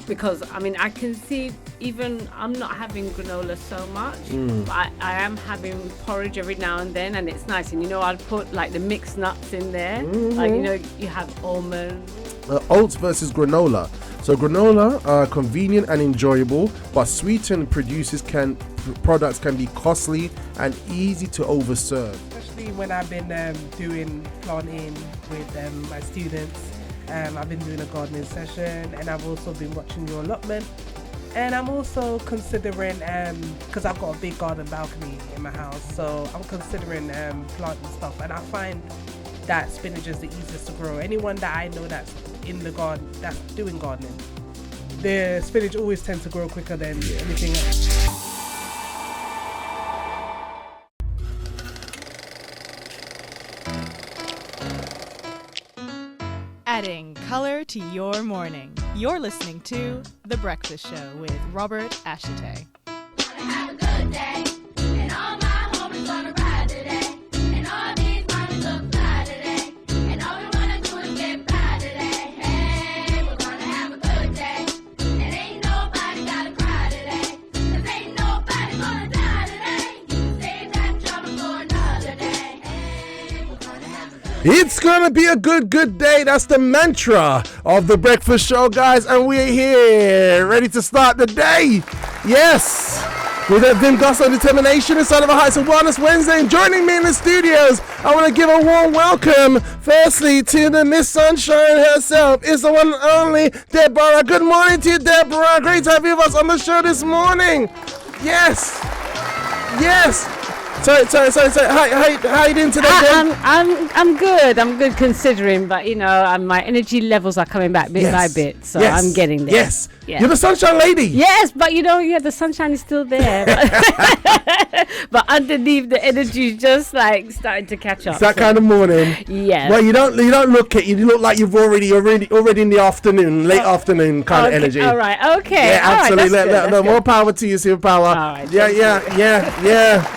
because I mean I can see, even I'm not having granola so much, but I am having porridge every now and then, and it's nice. And I'll put like the mixed nuts in there, like you have almonds. Oats versus granola. So granola are convenient and enjoyable, but sweetened products can be costly and easy to overserve. Especially when I've been doing planting with my students. I've been doing a gardening session, and I've also been watching your allotment. And I'm also considering, because I've got a big garden balcony in my house, so I'm considering planting stuff. And I find that spinach is the easiest to grow. Anyone that I know that's in the garden, that's doing gardening, the spinach always tends to grow quicker than anything else. Adding color to your morning. You're listening to The Breakfast Show with Robert Ashitey. Have a good day, and all my homies gonna ride today, and all these mommies look fly today, and all we wanna do is get by today. Hey, we're gonna have a good day, and ain't nobody gotta cry today, 'cause ain't nobody gonna die today. You can save that trouble for another day. Hey, we're gonna have a good day. It's gonna be a good day. That's the mantra of The Breakfast Show, guys, and we're here ready to start the day. Yes, with that vim, gusto, and determination inside of a Heights of Wellness Wednesday. And joining me in the studios, I want to give a warm welcome firstly to the Miss Sunshine herself. It's the one and only Deborah. Good morning to you, Deborah. Great to have you with us on the show this morning. Yes. Sorry. How you doing today, Deb? I'm good. I'm good considering, but my energy levels are coming back bit by bit, so I'm getting there. Yes. You're the sunshine lady. Yes, but the sunshine is still there. But underneath, the energy is just like starting to catch up. It's that kind of morning. Yes. Well, you don't look it. You look like you're already in the afternoon, late afternoon kind of energy. All right. Okay. Yeah, absolutely. That's more power to you, superpower. All right. Yeah.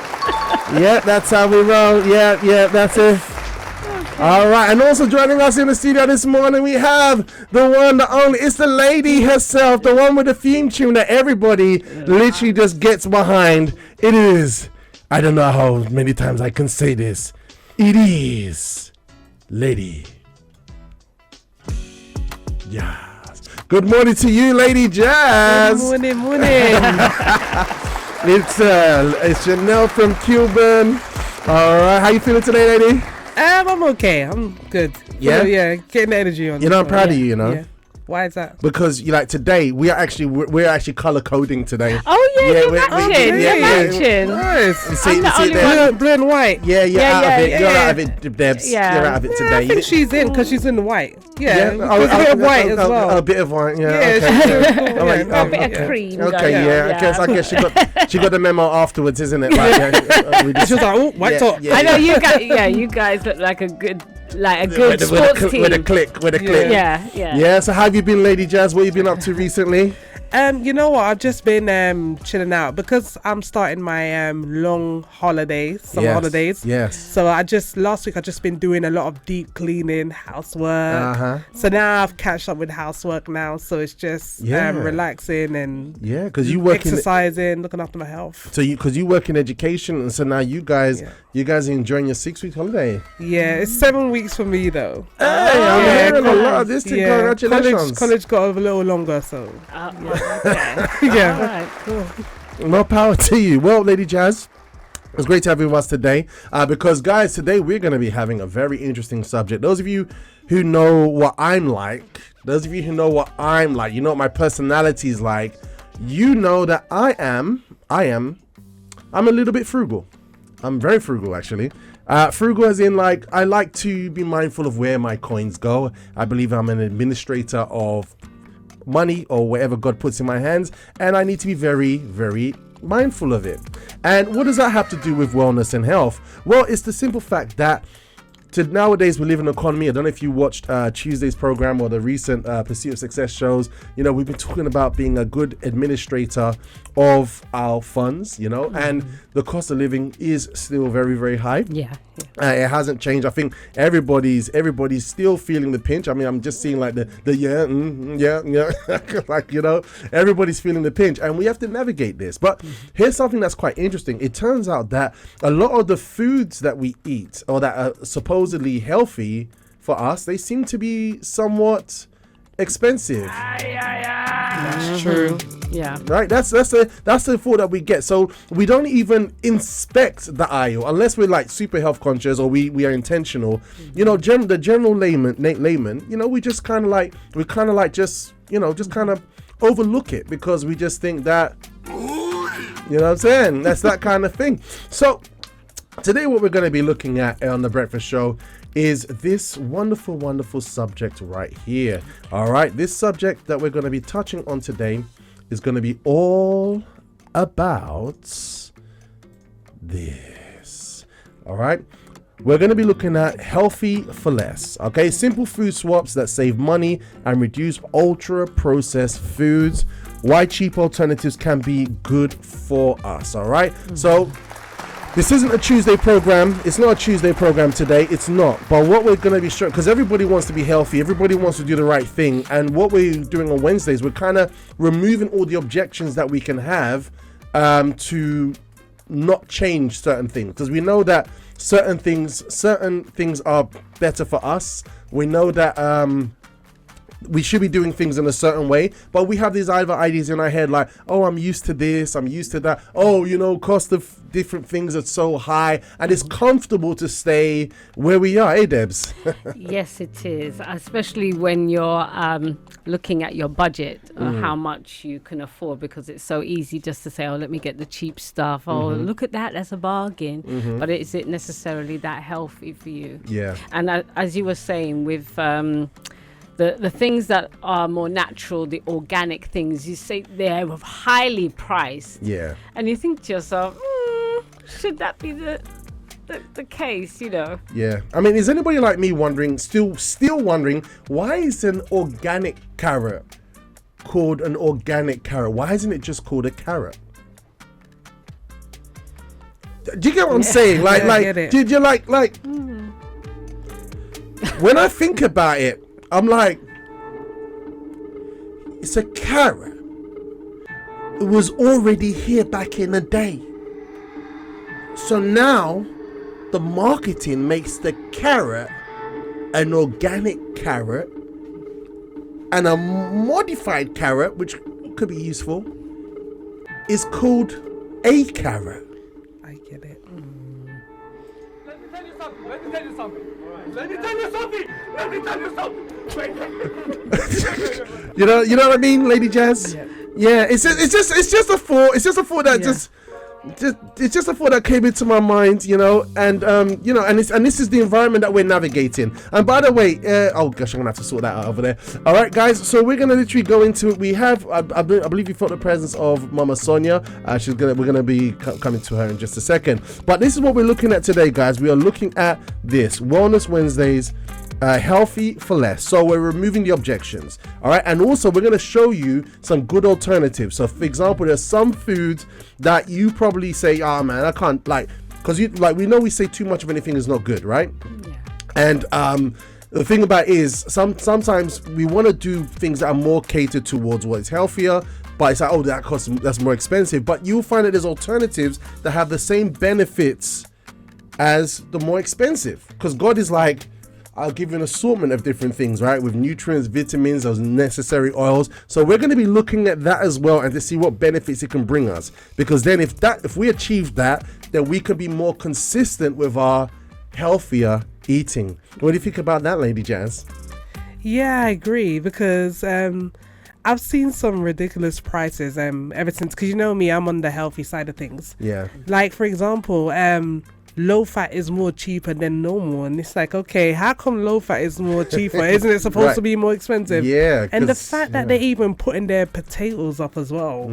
Yeah, that's how we roll. Yeah, that's it. Okay. All right, and also joining us in the studio this morning, we have the one, the only, it's the lady herself, the one with the theme tune that everybody literally just gets behind. It is, I don't know how many times I can say this, it is Lady. Yes. Good morning to you, Lady Jazz. Good morning. It's Janelle from Cuban. All right, how you feeling today, lady? I'm okay. I'm good. Yeah? Getting the energy on. I'm proud of you, Yeah. Why is that? Because today we're actually color coding today. Oh yeah, you're matching. Nice. You see there? Blue and white. Yeah, you're out of it. You're out of it, Debs. Yeah. You're out of it today. I think she's in because she's in the white. Yeah. A a bit of white as well. A bit of white. Yeah. Okay. A bit of cream. Okay. I guess she got the memo afterwards, isn't it? Like, she was like, oh, white top. I know you guys. Yeah, you guys look like a good sports team. With a click. Yeah. So how have you been, Lady Jazz? What have you been up to recently? You know what? I've just been chilling out because I'm starting my long holidays, summer holidays. Yes. So last week I just been doing a lot of deep cleaning, housework. So now I've catched up with housework now. So it's just relaxing and because you work exercising, looking after my health. So because you work in education, and so now you guys are enjoying your 6-week holiday. Yeah, it's 7 weeks for me though. Hey, I'm hearing a lot of this. Congratulations. College got a little longer, so. Okay. Yeah. All right, cool. More power to you. Well, Lady Jazz, it's great to have you with us today because, guys, today we're going to be having a very interesting subject. Those of you who know what I'm like, you know what my personality is like, you know that I'm a little bit frugal. I'm very frugal, actually. Frugal as in, I like to be mindful of where my coins go. I believe I'm an administrator of money or whatever God puts in my hands, and I need to be very, very mindful of it. And what does that have to do with wellness and health? Well, it's the simple fact that nowadays we live in an economy. I don't know if you watched Tuesday's program or the recent Pursuit of Success shows. You know, we've been talking about being a good administrator of our funds, you know, and the cost of living is still very, very high. Yeah. It hasn't changed. I think everybody's still feeling the pinch. I mean, I'm just seeing like the like, you know, everybody's feeling the pinch, and we have to navigate this. But here's something that's quite interesting. It turns out that a lot of the foods that we eat or that are supposedly healthy for us, they seem to be somewhat expensive. That's true. Yeah. Right, that's the thought that we get. So we don't even inspect the aisle unless we're like super health conscious or we are intentional. You know, the general layman, you know, we just kind of like just kind of overlook it because we just think that, you know what I'm saying? That's that kind of thing. So today what we're going to be looking at on the Breakfast Show is this wonderful, wonderful subject right here. All right, this subject that we're going to be touching on today is going to be all about this. All right, we're going to be looking at healthy for less. Okay, simple food swaps that save money and reduce ultra processed foods. Why cheap alternatives can be good for us. All right, so this isn't a Tuesday program. It's not a Tuesday program today. It's not. But what we're going to be showing, because everybody wants to be healthy, everybody wants to do the right thing. And what we're doing on Wednesdays, we're kind of removing all the objections that we can have to not change certain things. Because we know that certain things are better for us. We know that we should be doing things in a certain way, but we have these other ideas in our head like, oh, I'm used to this, I'm used to that. Oh, you know, cost of different things are so high, and it's comfortable to stay where we are. Hey, Debs. Yes, it is, especially when you're looking at your budget or how much you can afford, because it's so easy just to say, oh, let me get the cheap stuff. Oh, look at that, that's a bargain. But is it necessarily that healthy for you? Yeah. And as you were saying with the things that are more natural, the organic things, you say they're highly priced. Yeah. And you think to yourself, should that be the case, you know? Yeah. I mean, is anybody like me wondering, still wondering, why is an organic carrot called an organic carrot? Why isn't it just called a carrot? Do you get what I'm saying? Like, did you like? When I think about it, I'm like, it's a carrot. It was already here back in the day. So now the marketing makes the carrot an organic carrot, and a modified carrot, which could be useful, is called a carrot. I get it. Let me tell you something. Let me tell you something. Let me tell you something. Let me tell you something. You know what I mean, Lady Jazz? Yeah. It's just a thought. It's just a thought that it's just a thought that came into my mind, you know, and you know, and this is the environment that we're navigating. And by the way, oh gosh, I'm gonna have to sort that out over there. All right, guys, so we're gonna literally go into it. We have, I believe you felt the presence of Mama Sonia. We're gonna be coming to her in just a second. But this is what we're looking at today, guys. We are looking at this Wellness Wednesdays. Healthy for less. So we're removing the objections. All right. And also we're going to show you some good alternatives. So for example, there's some foods that you probably say, oh man, I can't, like, because you like, we know we say too much of anything is not good, right? Yeah. And the thing about it is sometimes we want to do things that are more catered towards what is healthier, but it's like, oh, that's more expensive. But you'll find that there's alternatives that have the same benefits as the more expensive, because God is like, I'll give you an assortment of different things, right? With nutrients, vitamins, those necessary oils. So we're going to be looking at that as well, and to see what benefits it can bring us. Because then if we achieve that, then we can be more consistent with our healthier eating. What do you think about that, Lady Jazz? Yeah, I agree, because I've seen some ridiculous prices ever since, because you know me, I'm on the healthy side of things. Yeah. Like, for example, low fat is more cheaper than normal, and it's like, okay, how come low fat is more cheaper? Isn't it supposed Right. to be more expensive? Yeah, And the 'cause- fact that they're even putting their potatoes up as well.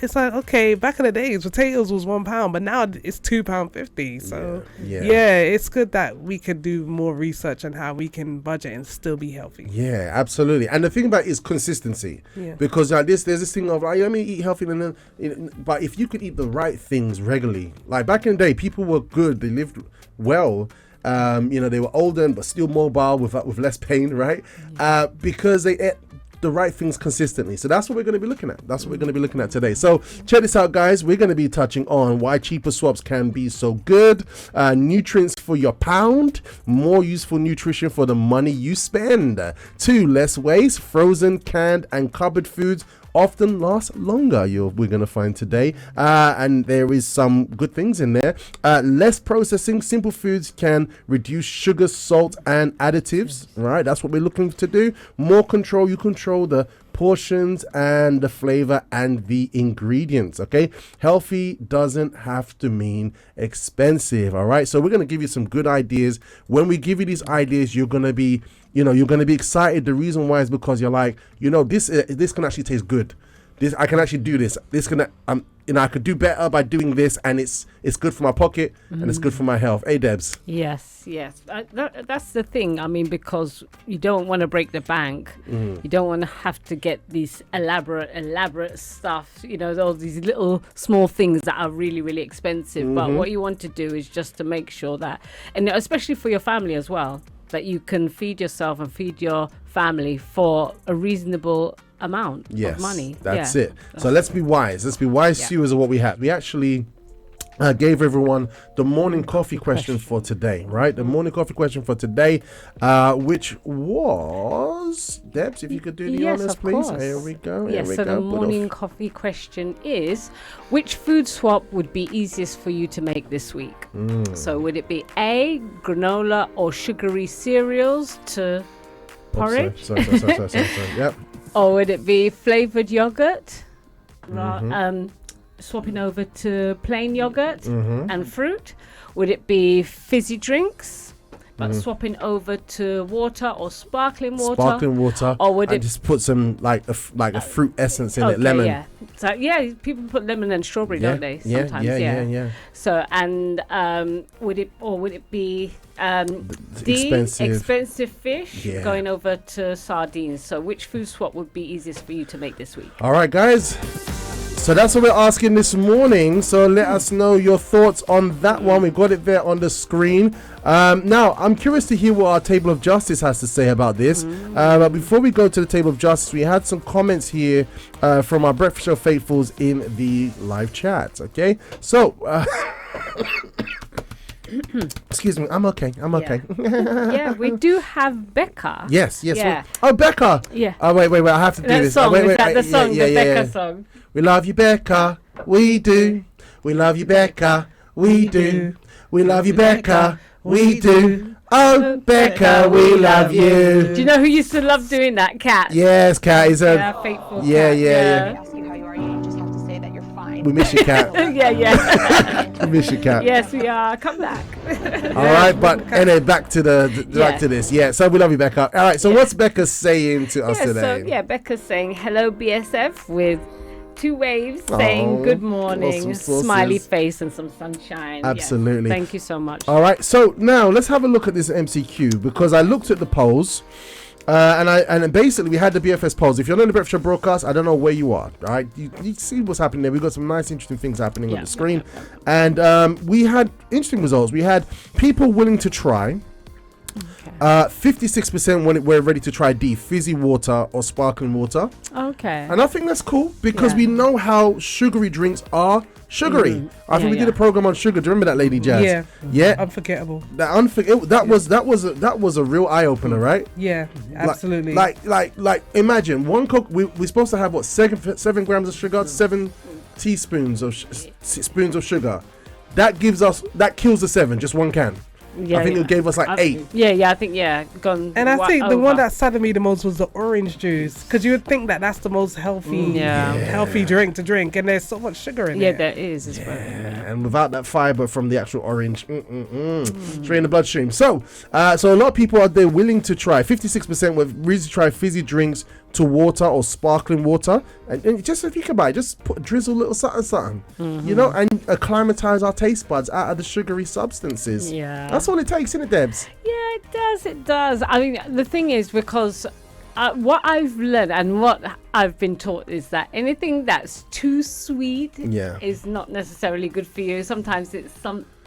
It's like, okay, back in the days, potatoes was £1, but now it's £2.50. So Yeah. it's good that we could do more research on how we can budget and still be healthy. Yeah, absolutely. And the thing about it is consistency. Yeah. Because there's this thing of, like, let me eat healthy, and then, but if you could eat the right things regularly, like back in the day, people were good, they lived well. They were older but still mobile with less pain, right? Because they ate the right things consistently. So that's what we're going to be looking at. That's what we're going to be looking at today. So check this out, guys. We're going to be touching on why cheaper swaps can be so good, nutrients for your pound, more useful nutrition for the money you spend, 2, less waste, frozen, canned, and cupboard foods often last longer, we're going to find today, and there is some good things in there. Less processing, simple foods can reduce sugar, salt, and additives. Right, that's what we're looking to do. More control, you control the portions and the flavor and the ingredients. Okay, healthy doesn't have to mean expensive. All right, so we're going to give you some good ideas. When we give you these ideas, you're going to be excited. The reason why is because you're like, this can actually taste good. This, I can actually do this. This can, I could do better by doing this, and it's good for my pocket and it's good for my health. Hey, Debs. Yes. That's the thing. I mean, because you don't want to break the bank. You don't want to have to get these elaborate stuff. All these little small things that are really, really expensive. But what you want to do is just to make sure that, and especially for your family as well, that you can feed yourself and feed your family for a reasonable amount of money. That's it. So let's be wise. Let's be wise stewards of what we have. We actually gave everyone the morning coffee question for today, right? The morning coffee question for today, which was, Debs, if you could do the honors, please. Course. Here we go. Yes, so the morning coffee question is, which food swap would be easiest for you to make this week? So would it be A, granola or sugary cereals to porridge? Sorry. Yep. Or would it be flavored yogurt? Swapping over to plain yogurt and fruit? Would it be fizzy drinks, but swapping over to water or sparkling water? Or would it just put some like a fruit essence in it, lemon? Yeah. So people put lemon and strawberry, don't they? Sometimes, yeah. So and would it be D, expensive fish, going over to sardines? So which food swap would be easiest for you to make this week? All right, guys. So that's what we're asking this morning. So let us know your thoughts on that one. We've got it there on the screen. Now, I'm curious to hear what our Table of Justice has to say about this. But before we go to the Table of Justice, we had some comments here from our Breakfast Show faithfuls in the live chat. Okay, so excuse me, I'm okay. Yeah, we do have Becca. Yes. Yeah. Oh, Becca. Yeah. Oh, wait. I have to do That this. song, Wait. is that the song, Yeah. the Becca song? We love you, Becca. We do. We love you, Becca. We do. We love you, Becca. We do. Oh, Becca, we love you. Do you know who used to love doing that? Cat. Yes, Cat is a. Faithful Yeah. Ask you how you are, you just have to say that you're fine. We miss you, Cat. Yeah. We miss you, Cat. Yes, we are. Come back. All right, but anyway, back to this. Yeah, so we love you, Becca. All right, so what's Becca saying to us today? So Becca's saying hello BSF with 2 waves saying good morning, awesome smiley sauces. face and some sunshine. Absolutely. Yes, thank you so much. All right, so now let's have a look at this MCQ because I looked at the polls. And basically we had the BFS polls. If you're on the Breakfast Show broadcast, I don't know where you are. Right, you see what's happening there. We've got some nice, interesting things happening on the screen, and we had interesting results. We had people willing to try. 56% when we're ready to try D, fizzy water or sparkling water. Okay. And I think that's cool because we know how sugary drinks are sugary. I think we did a program on sugar. Do you remember that, Lady Jazz? Yeah. Unforgettable. That was a real eye opener, right? Yeah, absolutely. Like imagine one Coke. We're supposed to have what 7 grams of sugar, 7 teaspoons of spoons of sugar. That kills the 7, just one can. I think it gave us like 8. Yeah, I think gone. And I think the over. one that saddened me the most was the orange juice, because you would think that that's the most healthy, healthy drink to drink, and there's so much sugar in it. Yeah, there is as well. And without that fiber from the actual orange, straight in the bloodstream. So a lot of people are willing to try. 56% were willing to try fizzy drinks to water or sparkling water, and just if you can buy, just drizzle a little something, you know, and acclimatize our taste buds out of the sugary substances. Yeah, that's all it takes, isn't it, Debs? Yeah, it does. I mean, the thing is, because what I've learned and what I've been taught is that anything that's too sweet is not necessarily good for you. Sometimes it's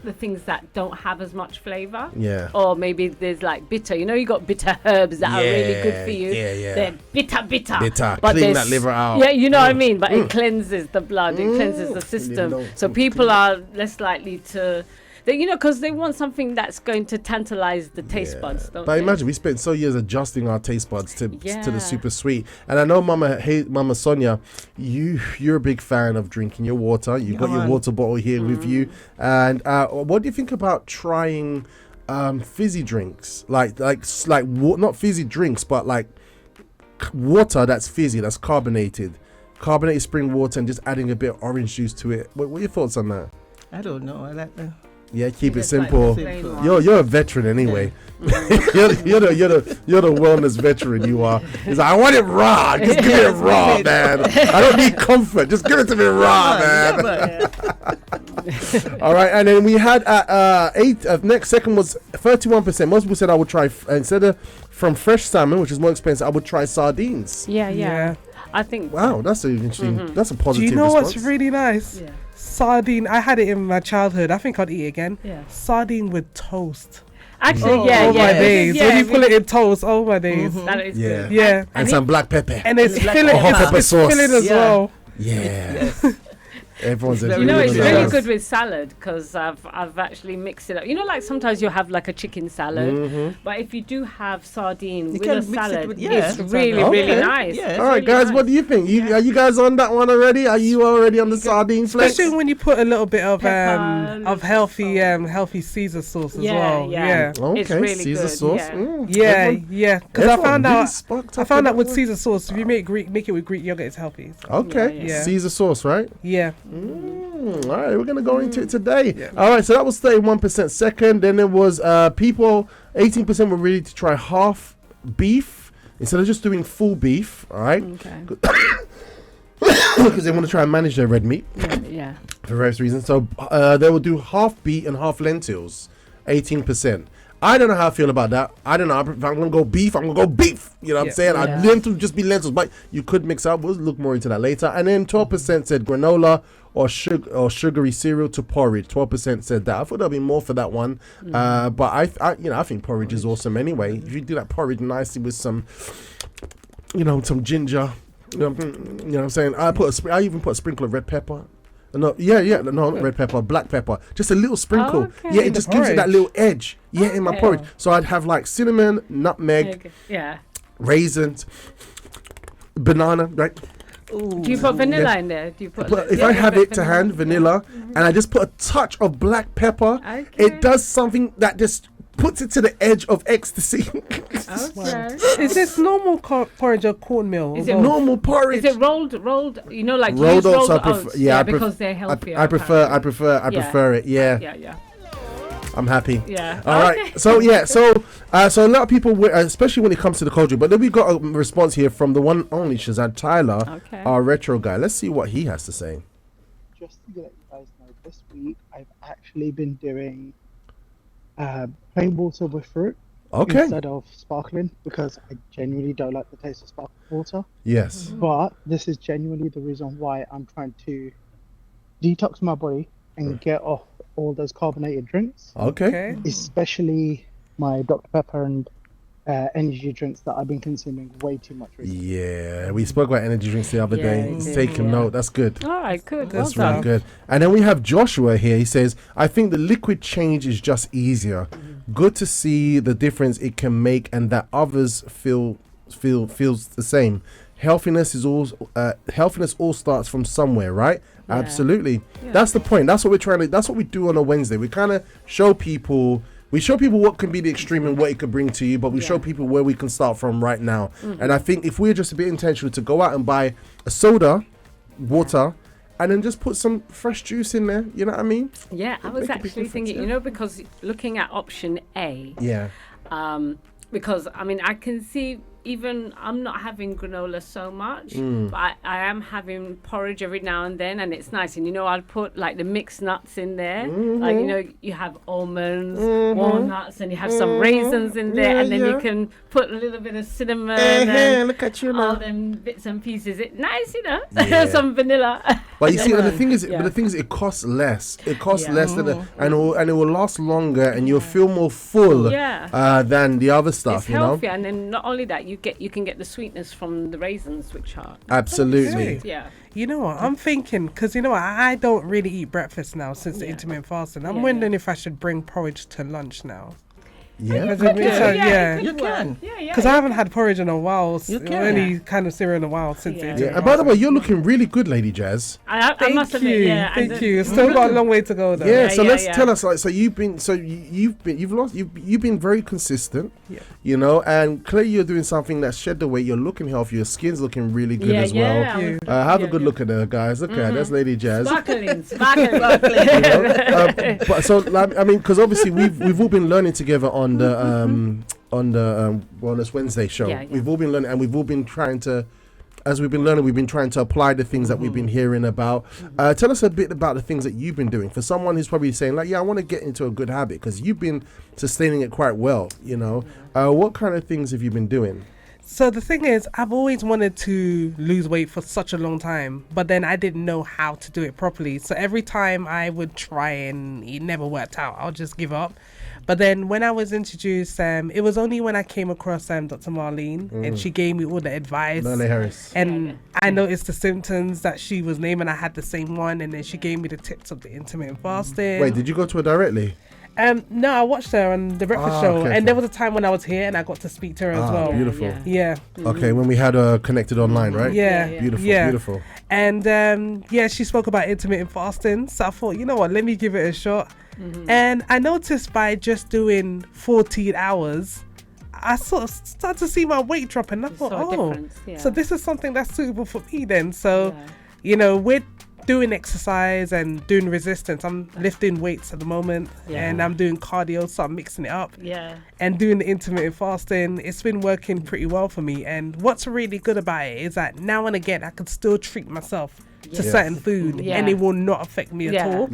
the things that don't have as much flavor. Yeah. Or maybe there's like bitter. You know, you got bitter herbs that are really good for you. Yeah. They're bitter. Bitter. But clean that liver out. Yeah, you know what I mean? But it cleanses the blood. It cleanses the system. So people are less likely to... because they want something that's going to tantalize the taste buds, don't But they? imagine, we spent so years adjusting our taste buds to the super sweet. And I know Mama Sonia, you're a big fan of drinking your water. You've got your water bottle here with you. And what do you think about trying fizzy drinks? Like not fizzy drinks, but like water that's fizzy, that's carbonated spring water, and just adding a bit of orange juice to it. What are your thoughts on that? I don't know. I like the... Yeah, keep it simple. You're a veteran anyway. you're the wellness veteran. You are. He's like, I want it raw. Just give it raw, man. I don't need comfort. Just give it to me raw, man. All right, and then we had next second was 31%. Most people said I would try instead of from fresh salmon, which is more expensive, I would try sardines. Yeah. I think. Wow, that's interesting. That's a positive. Do you know response. what's really nice? Yeah. Sardine. I had it in my childhood. I think I'd eat it again. Yeah. Sardine with toast. Actually, oh my days. When you put it in toast, oh my days. That is good. Yeah. And some black pepper. And it's filling. Hot pepper sauce. Filling as well. Yeah. Everyone's it's really good with salad, because I've actually mixed it up. You know, like sometimes you have like a chicken salad, but if you do have sardine with a salad, it's really nice. Yeah, all right, guys, what do you think? Are you guys on that one already? Are you already on the sardine flex? Especially when you put a little bit of healthy Caesar sauce as well. Yeah. Okay, it's really Caesar good. sauce. Yeah. Because I found out with Caesar sauce, if you make it with Greek yogurt, it's healthy. Okay. Caesar sauce, right? Yeah. All right, we're gonna go into it today. Yeah. All right, so that was 31% second. Then there was 18% were ready to try half beef instead of just doing full beef. All right, because they want to try and manage their red meat. Yeah. For various reasons. So they will do half beet and half lentils. 18%. I don't know how I feel about that. I don't know. If I'm going to go beef, I'm going to go beef. You know what I'm saying? Lentils just be lentils. But you could mix up. We'll look more into that later. And then 12% said granola or sugary cereal to porridge. 12% said that. I thought there'd be more for that one. But I think porridge is awesome anyway. If you do that porridge nicely with some, some ginger. You know what I'm saying? I even put a sprinkle of red pepper. No, not red pepper, black pepper. Just a little sprinkle. Okay. Yeah, it just gives it that little edge. Yeah, in my porridge. So I'd have like cinnamon, nutmeg, raisins, banana, right? Ooh. Do you put vanilla in there? If I have it to hand, vanilla, and I just put a touch of black pepper, it does something that just puts it to the edge of ecstasy. Okay. Is this normal porridge or cornmeal? Is it normal porridge? Is it rolled? You know, like rolled oats. Because they're healthier. I prefer it. Yeah. I'm happy. Yeah. All right. So a lot of people, especially when it comes to the culture, but then we got a response here from the one and only Shazad Tyler, our retro guy. Let's see what he has to say. Just to let you guys know, this week I've actually been doing plain water with fruit instead of sparkling, because I genuinely don't like the taste of sparkling water. Yes. But this is genuinely the reason why I'm trying to detox my body and get off all those carbonated drinks. Okay. Especially my Dr. Pepper and energy drinks that I've been consuming way too much recently. Yeah, we spoke about energy drinks the other day. Take a note. That's good. All right, good. That's really good. And then we have Joshua here. He says, I think the liquid change is just easier. Good to see the difference it can make, and that others feels the same. Healthiness all starts from somewhere, right? Absolutely. That's the point. That's what we're trying to. That's what we do on a Wednesday. We kind of show people. we show people what can be the extreme and what it could bring to you, but we show people where we can start from right now. And I think if we're just a bit intentional to go out and buy a soda, water, and then just put some fresh juice in there, you know what I mean? Yeah, I was actually thinking, you know, because looking at option A, because I mean, I can see even I'm not having granola so much, but I am having porridge every now and then, and it's nice. And you know, I'll put like the mixed nuts in there. Like, you know, you have almonds, walnuts, and you have some raisins in there, and then you can put a little bit of cinnamon and look at you now. all them bits and pieces. It's nice, you know, some vanilla. But you see, the thing is, it costs less. It costs less than and it will last longer, and you'll feel more full than the other stuff. It's healthier, and then not only that, you can get the sweetness from the raisins, which are absolutely. Yeah. You know what? I'm thinking, because you know what? I don't really eat breakfast now since the intermittent fasting. I'm wondering if I should bring porridge to lunch now. Yeah, you can. Because I haven't had porridge in a while. Any kind of cereal in a while since the intermittent and by the way, you're looking really good, Lady Jazz. I must admit, thank you. Still got a long way to go, though. Let's tell us, like, so you've been very consistent, you know, and clearly you're doing something that shed the weight. You're looking healthy. Your skin's looking really good as well. Have a good look at her, guys. Look at her. That's Lady Jazz. Sparkling. You know? But so, like, I mean, because obviously we've all been learning together on the Wellness Wednesday show. We've all been learning, and we've all been trying to, as we've been learning, we've been trying to apply the things that we've been hearing about. Tell us a bit about the things that you've been doing. For someone who's probably saying, like, I want to get into a good habit, because you've been sustaining it quite well, you know. What kind of things have you been doing? So the thing is, I've always wanted to lose weight for such a long time, but then I didn't know how to do it properly. So every time I would try and it never worked out, I'll just give up. But then when I was introduced, it was only when I came across Dr. Marlene, and she gave me all the advice. Marlene Harris. And I noticed the symptoms that she was naming. I had the same one, and then she gave me the tips of the intermittent fasting. Wait, did you go to her directly? No, I watched her on the breakfast show, and there was a time when I was here and I got to speak to her as well. Beautiful. Yeah. Okay, when we had her connected online, right? Yeah. Beautiful. And she spoke about intermittent fasting, so I thought, you know what, let me give it a shot. And I noticed by just doing 14 hours, I sort of started to see my weight drop, and I thought, so this is something that's suitable for me then. So, you know, with doing exercise and doing resistance, I'm lifting weights at the moment, and I'm doing cardio, so I'm mixing it up. And doing the intermittent fasting, it's been working pretty well for me. And what's really good about it is that now and again I can still treat myself to certain food, and it will not affect me at all.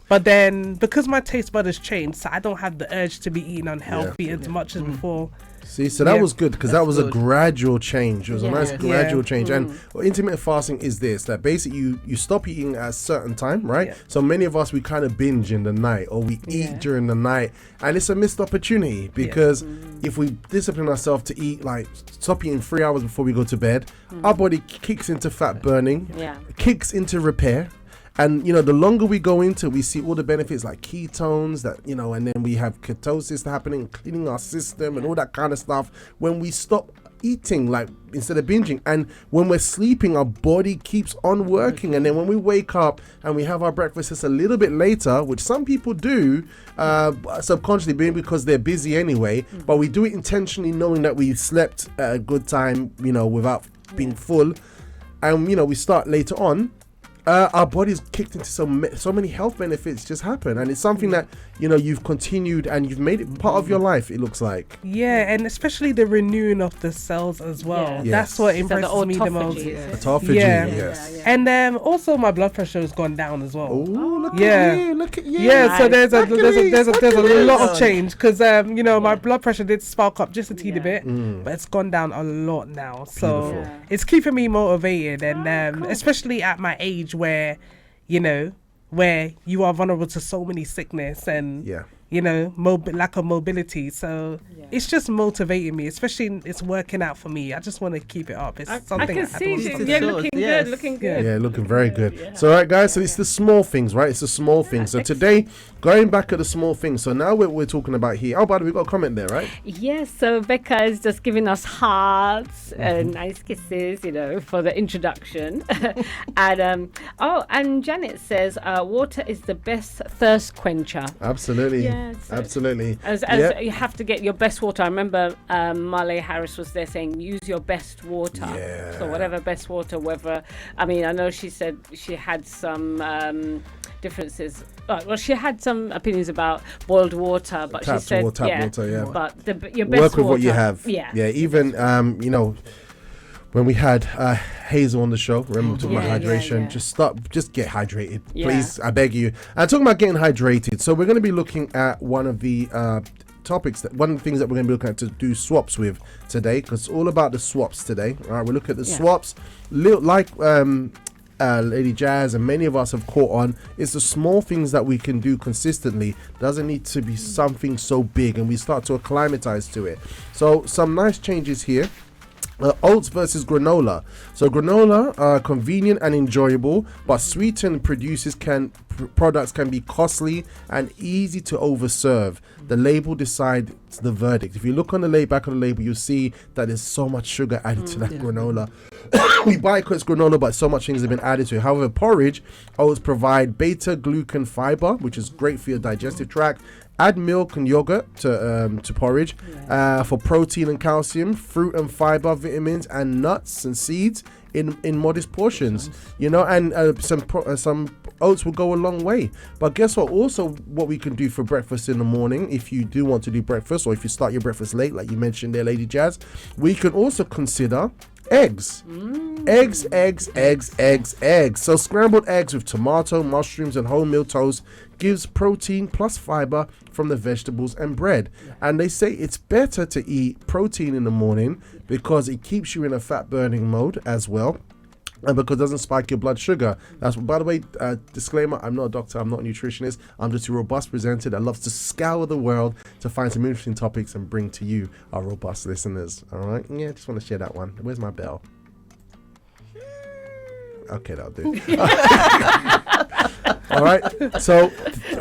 But then, because my taste bud has changed, so I don't have the urge to be eating unhealthy as much as before. See, so that was good, because that was a gradual change. It was a nice gradual change. And intermittent fasting is this, that basically you stop eating at a certain time, right? So many of us, we kind of binge in the night, or we eat during the night. And it's a missed opportunity, because if we discipline ourselves to eat, like stop eating 3 hours before we go to bed, our body kicks into fat burning, kicks into repair. And, you know, the longer we go into, we see all the benefits like ketones, that, you know, and then we have ketosis happening, cleaning our system and all that kind of stuff when we stop eating, like instead of binging. And when we're sleeping, our body keeps on working. And then when we wake up and we have our breakfast just a little bit later, which some people do subconsciously, maybe because they're busy anyway, but we do it intentionally, knowing that we slept at a good time, you know, without being full. And, you know, we start later on. Our body's kicked into so many health benefits just happen, and it's something that, you know, you've continued and you've made it part of your life, it looks like. And especially the renewing of the cells as well. That's what impresses me the most. Autophagy, And also my blood pressure has gone down as well. Oh, look at you. So there's a lot of change, because you know, my blood pressure did spark up just a teeny bit, but it's gone down a lot now. So it's keeping me motivated, and especially at my age, where, you know, where you are vulnerable to so many sickness and you know, lack of mobility. So it's just motivating me, especially it's working out for me. I just want to keep it up. It's something I can see it. Looking good. Yeah, looking very good. So, all right, guys, so it's the small things, right? It's the small things. So today, going back at the small things. So now we're talking about here. Oh, by the way, we've got a comment there, right? Yes, so Becca is just giving us hearts and nice kisses, you know, for the introduction. And Janet says, water is the best thirst quencher. Absolutely. Yeah, so Absolutely. As you have to get your best water. I remember Marley Harris was there saying, use your best water. Yeah. So whatever best water, I know she said she had some differences. Well, she had some opinions about boiled water, but she said, water, yeah. But your best work with water, what you have. Yeah. Even when we had Hazel on the show, remember talking about hydration. Just get hydrated, please. I beg you. And talking about getting hydrated, so we're going to be looking at one of the one of the things that we're going to be looking at to do swaps with today, because it's all about the swaps today. All right, we'll look at the swaps, Lady Jazz and many of us have caught on. It's the small things that we can do consistently. Doesn't need to be something so big, and we start to acclimatize to it. So some nice changes here. Oats versus granola. So granola are convenient and enjoyable, but sweetened products can be costly and easy to overserve. The label decides the verdict. If you look on the back of the label, you'll see that there's so much sugar added to that granola. We buy it because it's granola, but so much things have been added to it. However, porridge, oats provide beta glucan fiber, which is great for your digestive tract. Add milk and yogurt to porridge for protein and calcium, fruit and fiber, vitamins, and nuts and seeds in modest portions. And some oats will go a long way. But guess what? Also, what we can do for breakfast in the morning, if you do want to do breakfast, or if you start your breakfast late, like you mentioned there, Lady Jazz, we can also consider eggs. Eggs. So scrambled eggs with tomato, mushrooms, and wholemeal toast gives protein plus fiber from the vegetables and bread. And they say it's better to eat protein in the morning because it keeps you in a fat burning mode as well, and because it doesn't spike your blood sugar. That's, by the way, disclaimer, I'm not a doctor, I'm not a nutritionist, I'm just a robust presenter that loves to scour the world to find some interesting topics and bring to you, our robust listeners. All right, just want to share that one. Where's my bell? Okay, that'll do. All right, so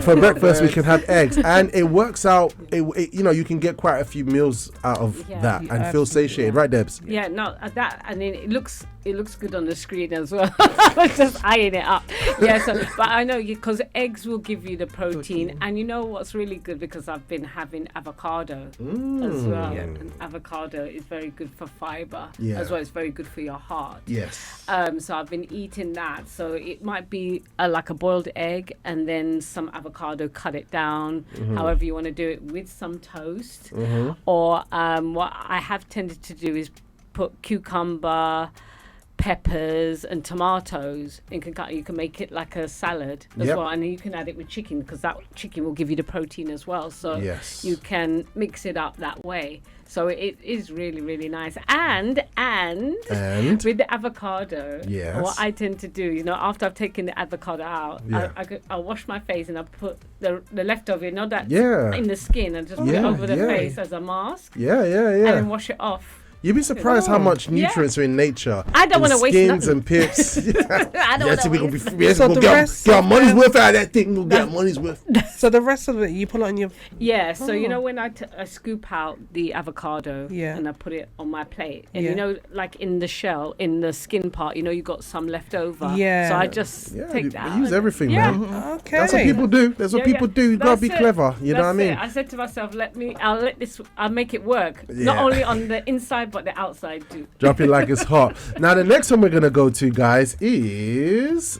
for breakfast we can have eggs, and it works out. You can get quite a few meals out of that and feel satiated, right, Debs? Yeah, no, that, and then it looks good on the screen as well. I was just eyeing it up. But I know because eggs will give you the protein, and you know what's really good, because I've been having avocado as well. Yeah. And avocado is very good for fiber as well. It's very good for your heart. Yes. So I've been eating that. So it might be like a boiled egg and then some avocado, cut it down, however you want to do it, with some toast. Or what I have tended to do is put cucumber, peppers and tomatoes, and you can make it like a salad as well, and you can add it with chicken, because that chicken will give you the protein as well, so you can mix it up that way. So it is really, really nice. And with the avocado, what I tend to do, after I've taken the avocado out, I'll wash my face and I put the leftover, in the skin, and just put it over the face as a mask. And then wash it off. You'd be surprised how much nutrients are in nature. I don't want to waste skins nothing. and pips. I don't want to waste. We'll get our money's worth out of that thing. We'll get our money's worth. So the rest of it, you put it on your... Yeah, so when I scoop out the avocado and I put it on my plate, and like in the shell, in the skin part, you got some left over. Yeah. So I just take that out. Use everything, man. Okay. That's what people do. That's what people do. You gotta be clever. You know what I mean? I said to myself, I'll make it work. Not only on the inside, but the outside too. Drop it like it's hot. Now the next one we're gonna go to, guys, is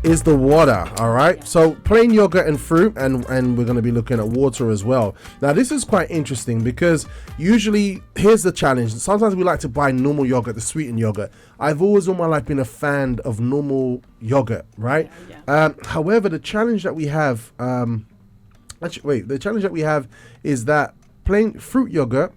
the water. All right, so plain yogurt and fruit, and we're going to be looking at water as well. Now this is quite interesting, because usually, here's the challenge, sometimes we like to buy normal yogurt, the sweetened yogurt. I've always all my life been a fan of normal yogurt, right? However, the challenge that we have is that plain yogurt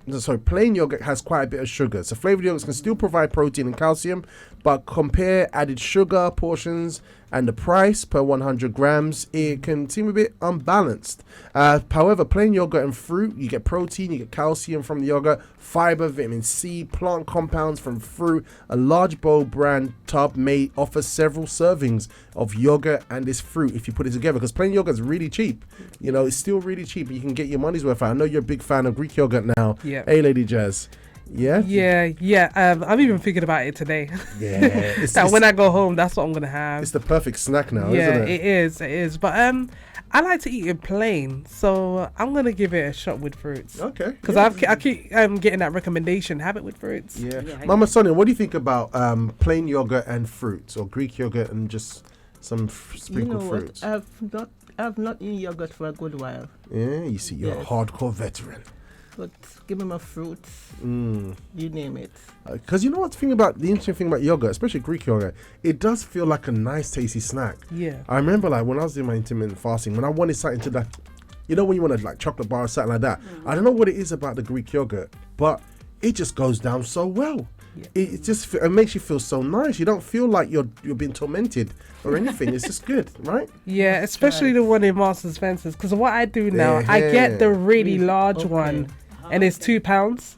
has quite a bit of sugar. So flavored yogurts can still provide protein and calcium, but compare added sugar portions and the price per 100 grams, it can seem a bit unbalanced. However, plain yogurt and fruit, you get protein, you get calcium from the yogurt, fiber, vitamin C, plant compounds from fruit. A large bowl brand tub may offer several servings of yogurt and this fruit if you put it together, because plain yogurt is really cheap. It's still really cheap. You can get your money's worth out. I know you're a big fan of Greek yogurt now. Yeah. Hey, Lady Jazz. Yeah. I'm even thinking about it today. Yeah. When I go home, that's what I'm gonna have. It's the perfect snack now, isn't it? It is. But I like to eat it plain, so I'm gonna give it a shot with fruits. Okay. Because I keep getting that recommendation. Have it with fruits. Yeah. Mama Sonia, what do you think about plain yogurt and fruits, or Greek yogurt and just some sprinkled fruits? I've not eaten yogurt for a good while. Yeah, you see, you're a hardcore veteran. But give me my fruits. You name it. Because you know what the interesting thing about yogurt, especially Greek yogurt, it does feel like a nice, tasty snack. Yeah. I remember like when I was doing my intermittent fasting, when I wanted something to like, you know, when you want to like chocolate bar or something like that. I don't know what it is about the Greek yogurt, but it just goes down so well. Yeah. It makes you feel so nice. You don't feel like you're being tormented or anything. It's just good, right? Yeah, especially the one in Marks and Spencer's. Because what I do now, I get the really large one, and it's £2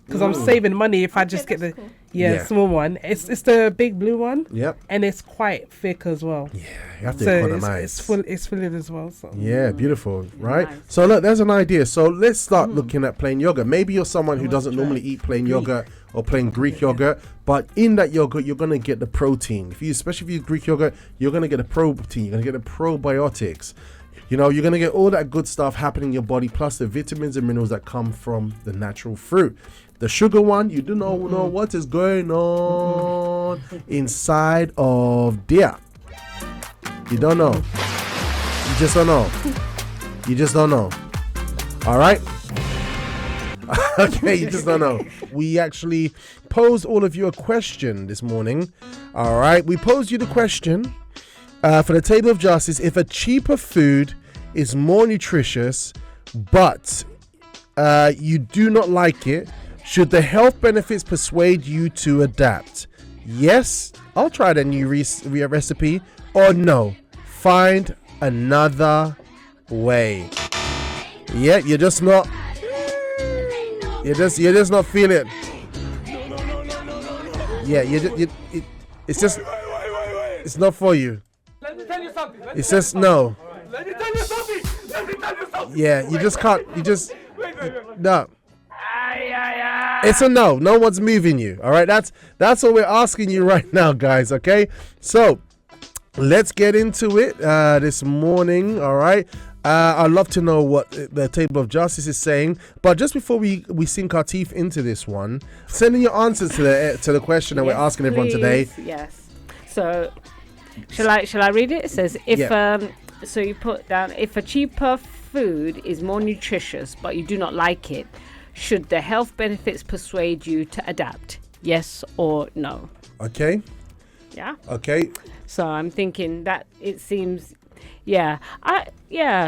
because I'm saving money if I just get the small one. It's the big blue one. Yep. And it's quite thick as well. Yeah, you have to economize. It's filling as well. So. Yeah, beautiful, right? Nice. So look, there's an idea. So let's start looking at plain yogurt. Maybe you're someone who doesn't normally eat plain yogurt or plain Greek yogurt, but in that yogurt you're gonna get the protein. Especially if you Greek yogurt, you're gonna get the protein. You're gonna get the probiotics. You know, you're going to get all that good stuff happening in your body, plus the vitamins and minerals that come from the natural fruit. The sugar one, you do not know what is going on inside of there. You don't know. You just don't know. You just don't know. All right? Okay, you just don't know. We actually posed all of you a question this morning. All right? We posed you the question. For the table of justice, if a cheaper food is more nutritious, but you do not like it, should the health benefits persuade you to adapt? Yes, I'll try that new recipe, or no, find another way. Yeah, you're just not feeling it. Yeah, it's not for you. Let me tell you something. It says no. Let me tell you something. Yeah, you just can't. You just Wait. no. It's a no. No one's moving you. All right. That's what we're asking you right now, guys. Okay. So let's get into it this morning. All right. I'd love to know what the table of justice is saying, but just before we sink our teeth into this one, send in your answers to the question that we're asking everyone today. Yes. So. Shall I read it? It says so you put down, if a cheaper food is more nutritious but you do not like it, should the health benefits persuade you to adapt? Yes or no? Okay. Yeah. Okay. So I'm thinking that it seems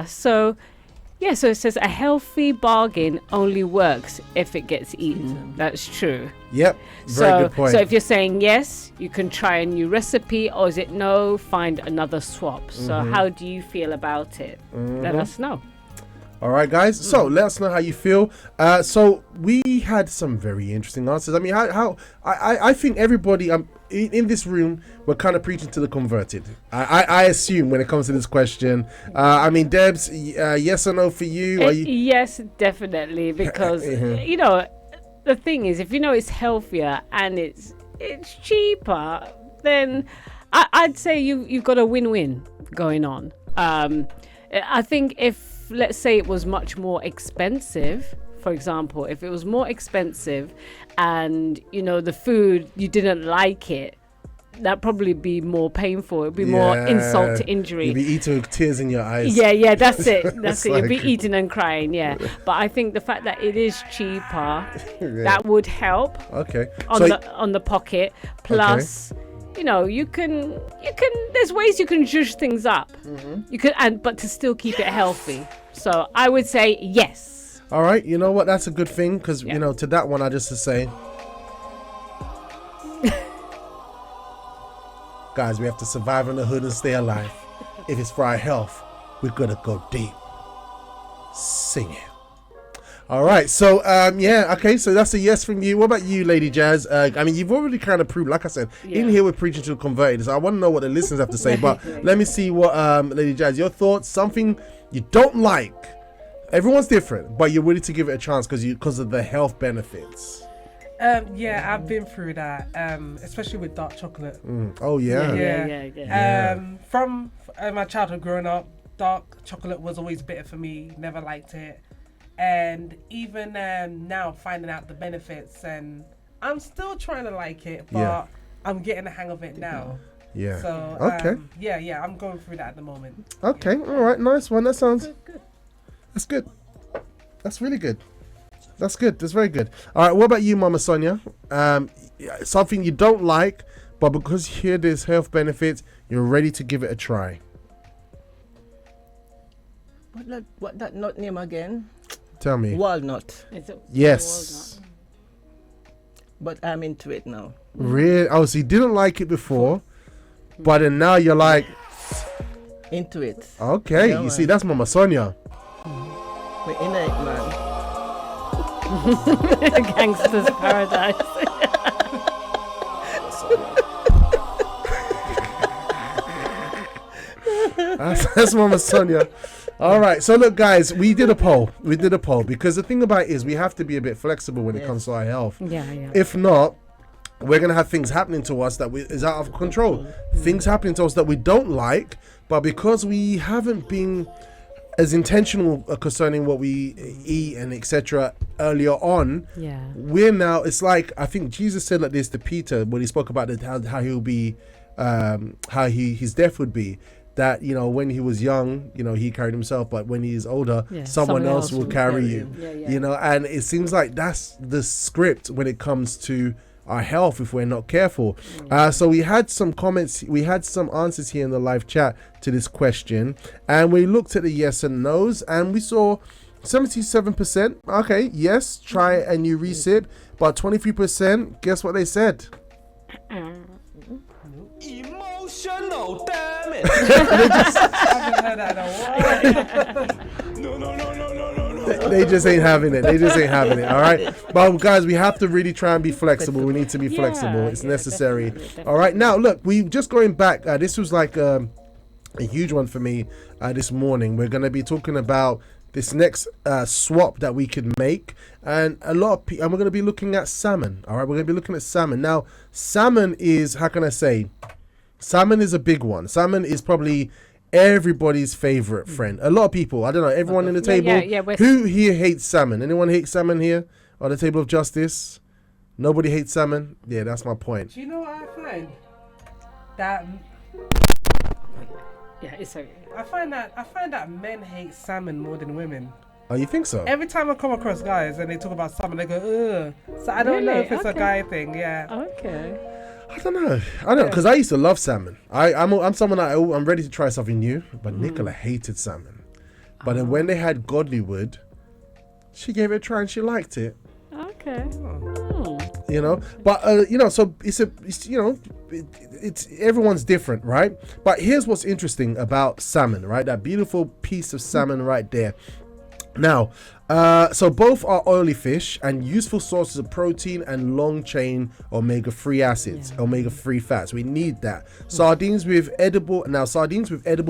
so it says a healthy bargain only works if it gets eaten. That's true. Yep. Very good point. So if you're saying yes, you can try a new recipe, or is it no, find another swap. So how do you feel about it? Let us know. All right, guys. So let us know how you feel. So we had some very interesting answers. I mean, I think everybody in this room, we're kind of preaching to the converted. I assume when it comes to this question. I mean, Debs, yes or no for you? Are you? Yes, definitely, because you know, the thing is, if you know it's healthier and it's cheaper, then I'd say you've got a win-win going on. I think if, let's say, it was much more expensive, for example, if it was more expensive and, you know, the food, you didn't like it, that'd probably be more painful. It'd be more insult to injury. You'd be eating with tears in your eyes. Yeah, that's it. That's it. You'd be eating and crying, But I think the fact that it is cheaper, that would help. Okay. On the pocket. Plus, you know, you can. There's ways you can zhuzh things up. You can, but to still keep it healthy. So I would say yes. All right. You know what? That's a good thing, because you know, to that one, I just to say, guys, we have to survive in the hood and stay alive. If it's for our health, we're gonna go deep. Sing it. All right, so okay, so that's a yes from you. What about you, Lady Jazz? I mean, you've already kind of proved, like I said, in here we're preaching to the converted. So I want to know what the listeners have to say. But let me see what, Lady Jazz, your thoughts. Something you don't like. Everyone's different, but you're willing to give it a chance because of the health benefits. I've been through that, especially with dark chocolate. Oh yeah. From my childhood growing up, dark chocolate was always bitter for me. Never liked it. And even now, finding out the benefits, and I'm still trying to like it, but I'm getting the hang of it now. Yeah. So okay. Yeah, I'm going through that at the moment. Okay. Yeah. All right. Nice one. That sounds Good. That's good. That's really good. That's good. That's very good. All right. What about you, Mama Sonia? Something you don't like, but because you hear there's health benefits, you're ready to give it a try. What that nut name again? Tell me. Walnut. Yes. But I'm into it now. Really? Oh, so you didn't like it before, but then now you're like into it. Okay. Yeah, you see, that's Mama Sonia. We're in it, man. Gangster's paradise. That's Mama Sonia. All right. So look, guys, we did a poll. Because the thing about it is we have to be a bit flexible when it comes to our health. Yeah. If not, we're going to have things happening to us that is out of control. Things happening to us that we don't like, but because we haven't been as intentional concerning what we eat and etc. earlier on, we're now, it's like, I think Jesus said like this to Peter when he spoke about how he'll be, his death would be. That, you know, when he was young, you know, he carried himself, but when he is older, someone else will carry you. You know, and it seems like that's the script when it comes to our health if we're not careful. So we had some comments, we had some answers here in the live chat to this question, and we looked at the yes and no's, and we saw 77%, okay, yes, try a new recip, but 23%, guess what they said? Emotional, damn it. They just ain't having it. All right. But guys, we have to really try and be flexible. We need to be flexible. It's necessary. Definitely. All right. Now, look, we just going back. This was like a huge one for me this morning. We're going to be talking about this next swap that we could make, and and we're going to be looking at salmon. All right. We're going to be looking at salmon. Now, salmon is, how can I say? Salmon is a big one. Salmon is probably everybody's favorite friend. A lot of people, I don't know, everyone in the table. Who here hates salmon? Anyone hate salmon here on the table of justice? Nobody hates salmon? Yeah, that's my point. Do you know what I find? That it's okay. I find that men hate salmon more than women. Oh, you think so? Every time I come across guys and they talk about salmon, they go, ugh. So I don't know if it's a guy thing. Yeah. Okay. I don't know, because I used to love salmon. I'm someone I'm ready to try something new, but Nicola hated salmon. But then when they had Godlywood, she gave it a try and she liked it. Okay. You know, but so it's everyone's different, right? But here's what's interesting about salmon, right? That beautiful piece of salmon right there. Now, so both are oily fish and useful sources of protein and long-chain omega-3 acids, omega-3 fats. We need that. Sardines with edible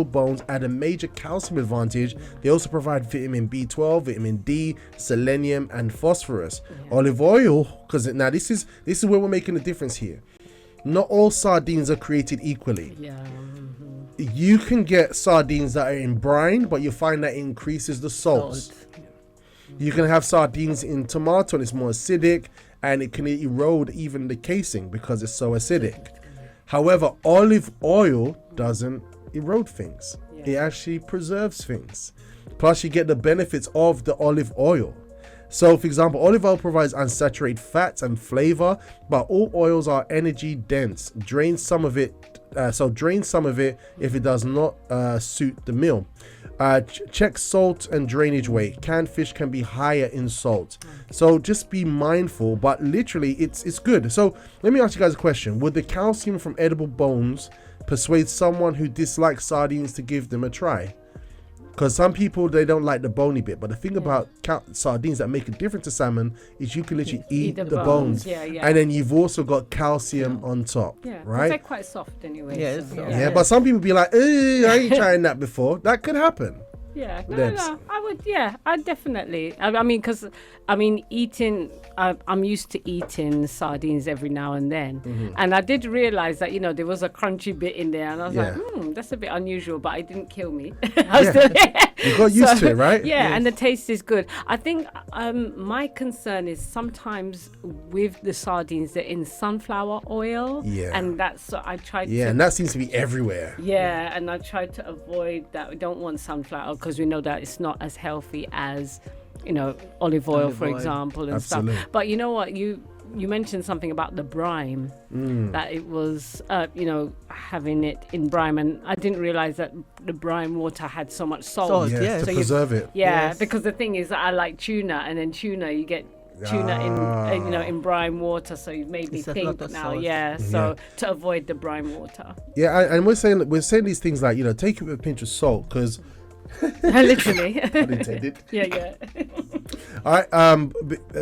bones add a major calcium advantage. They also provide vitamin B12, vitamin D, selenium, and phosphorus. Olive oil, because now this is where we're making a difference here. Not all sardines are created equally. You can get sardines that are in brine, but you find that it increases the salt. You can have sardines in tomato and it's more acidic, and it can erode even the casing because it's so acidic. However, olive oil doesn't erode things. It actually preserves things. Plus, you get the benefits of the olive oil. So, for example, olive oil provides unsaturated fats and flavor, but all oils are energy dense. Drain some of it if it does not suit the meal. Check salt and drainage weight. Canned fish can be higher in salt, so just be mindful. But literally, it's good. So let me ask you guys a question: would the calcium from edible bones persuade someone who dislikes sardines to give them a try? Because some people, they don't like the bony bit. But the thing about sardines that make a difference to salmon is you can literally eat the bones. And then you've also got calcium on top. Right? They're quite soft anyway. But some people be like, I ain't trying that before. That could happen. Yeah, Debs. no, I would. Yeah, I definitely. I mean, because eating. I'm used to eating sardines every now and then, and I did realize that there was a crunchy bit in there, and I was like, that's a bit unusual, but it didn't kill me. I was still, You got used to it, right? Yeah, and the taste is good. I think my concern is sometimes with the sardines they're in sunflower oil. Yeah. And that's I tried. Yeah, and that seems to be everywhere. Yeah, and I tried to avoid that. We don't want sunflower because we know that it's not as healthy as, olive oil, for example, and Absolutely. stuff. But you know what? You mentioned something about the brine, that it was, having it in brine, and I didn't realize that the brine water had so much salt. Yes, to preserve it. Yeah, Yes. because the thing is that I like tuna, and then tuna you get tuna in brine water, so you've made me It's a think lot of now. salt. Yeah, so to avoid the brine water. Yeah, and we're saying these things like, take it with a pinch of salt, because Literally. unintended. Yeah. All right,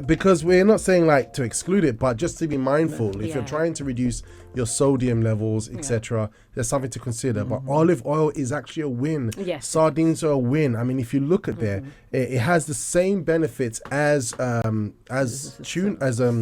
because we're not saying like to exclude it, but just to be mindful. If you're Yeah. trying to reduce your sodium levels, etc., there's something to consider. But olive oil is actually a win. Yes. Sardines are a win. I mean, if you look at there, it has the same benefits as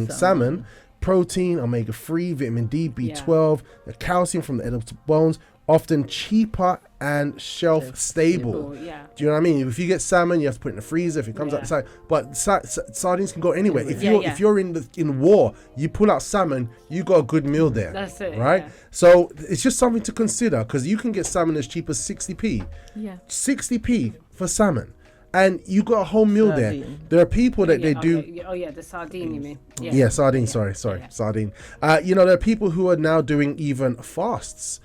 salmon. Protein, omega-3, vitamin D, B12, the calcium from the edible bones, often cheaper and shelf stable. Yeah. Do you know what I mean? If you get salmon, you have to put it in the freezer if it comes outside. But sardines can go anywhere. If you're in war, you pull out salmon, you got a good meal there. That's it, right? yeah. So it's just something to consider, because you can get salmon as cheap as 60p. Yeah. 60p for salmon. And you got a whole meal there. Sardine. There are people that they Oh, do. yeah, the sardine, you mean? Yeah, sardine. Sorry, sardine. There are people who are now doing even fasts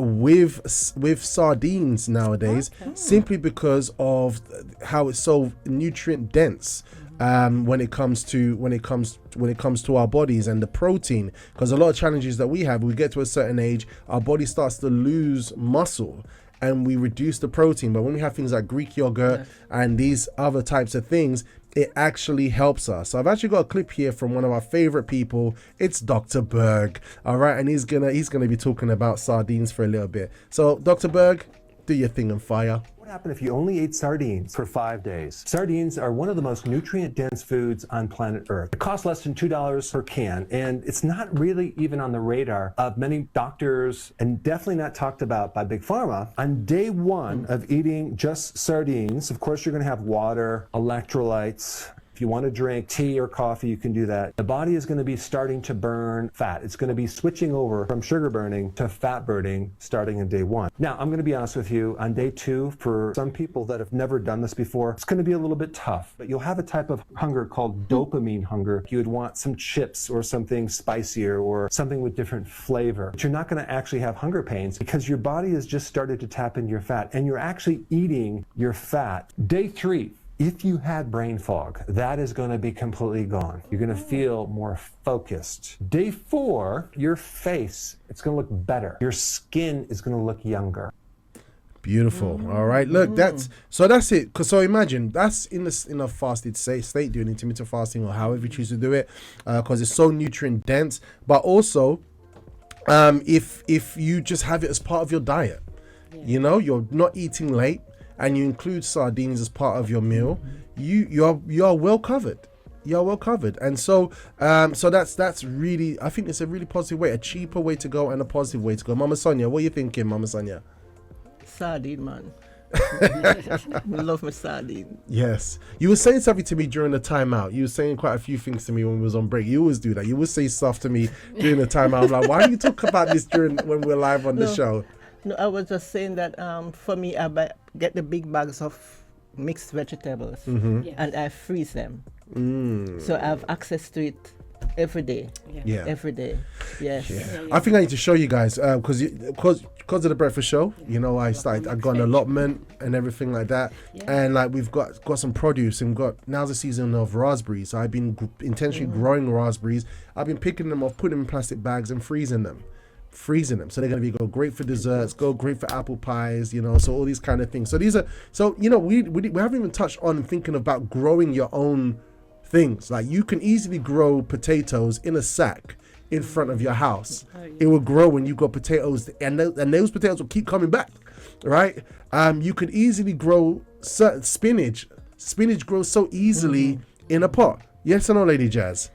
with sardines nowadays, simply because of how it's so nutrient dense. When it comes to our bodies and the protein, because a lot of challenges that we have, we get to a certain age, our body starts to lose muscle, and we reduce the protein. But when we have things like Greek yogurt and these other types of things, it actually helps us. So I've actually got a clip here from one of our favorite people. It's Dr. Berg. All right, and he's gonna be talking about sardines for a little bit. So Dr. Berg, do your thing on fire. What happened if you only ate sardines for 5 days? Sardines are one of the most nutrient-dense foods on planet Earth. It costs less than $2 per can, and it's not really even on the radar of many doctors, and definitely not talked about by Big Pharma. On day one of eating just sardines, of course, you're going to have water, electrolytes. If you want to drink tea or coffee, you can do that. The body is going to be starting to burn fat. It's going to be switching over from sugar burning to fat burning starting on day one. Now, I'm going to be honest with you. On day two, for some people that have never done this before, it's going to be a little bit tough. But you'll have a type of hunger called dopamine hunger. You would want some chips or something spicier or something with different flavor. But you're not going to actually have hunger pains because your body has just started to tap into your fat, and you're actually eating your fat. Day three, if you had brain fog, that is going to be completely gone. You're going to feel more focused. Day four, your face, it's going to look better. Your skin is going to look younger. Beautiful. All right. Look, that's it. So imagine that's in a fasted state, doing intermittent fasting or however you choose to do it, because it's so nutrient dense. But also, if you just have it as part of your diet, you're not eating late, and you include sardines as part of your meal, you are well covered. You're well covered. And so that's really, I think it's a really positive way, a cheaper way to go and a positive way to go. Mama Sonia, what are you thinking, Mama Sonia? Sardine, man. Love my sardine. Yes. You were saying something to me during the timeout. You were saying quite a few things to me when we was on break. You always do that. You always say stuff to me during the timeout. I'm like, why do you talk about this when we're live on the show? No, I was just saying that for me, get the big bags of mixed vegetables Yes. and I freeze them. So I have access to it every day. Yeah. Every day. Yes. Yeah. I think I need to show you guys because of the breakfast show. I got an allotment and everything like that, and like we've got some produce, and now's the season of raspberries. So I've been intentionally growing raspberries. I've been picking them off, putting them in plastic bags, and freezing them, so they're going to go great for desserts, go great for apple pies, so all these kind of things. So we haven't even touched on thinking about growing your own things. Like you can easily grow potatoes in a sack in front of your house. It will grow when you got potatoes, and those potatoes will keep coming back. right? You could easily grow spinach. Spinach grows so easily in a pot. Yes or no, Lady Jazz?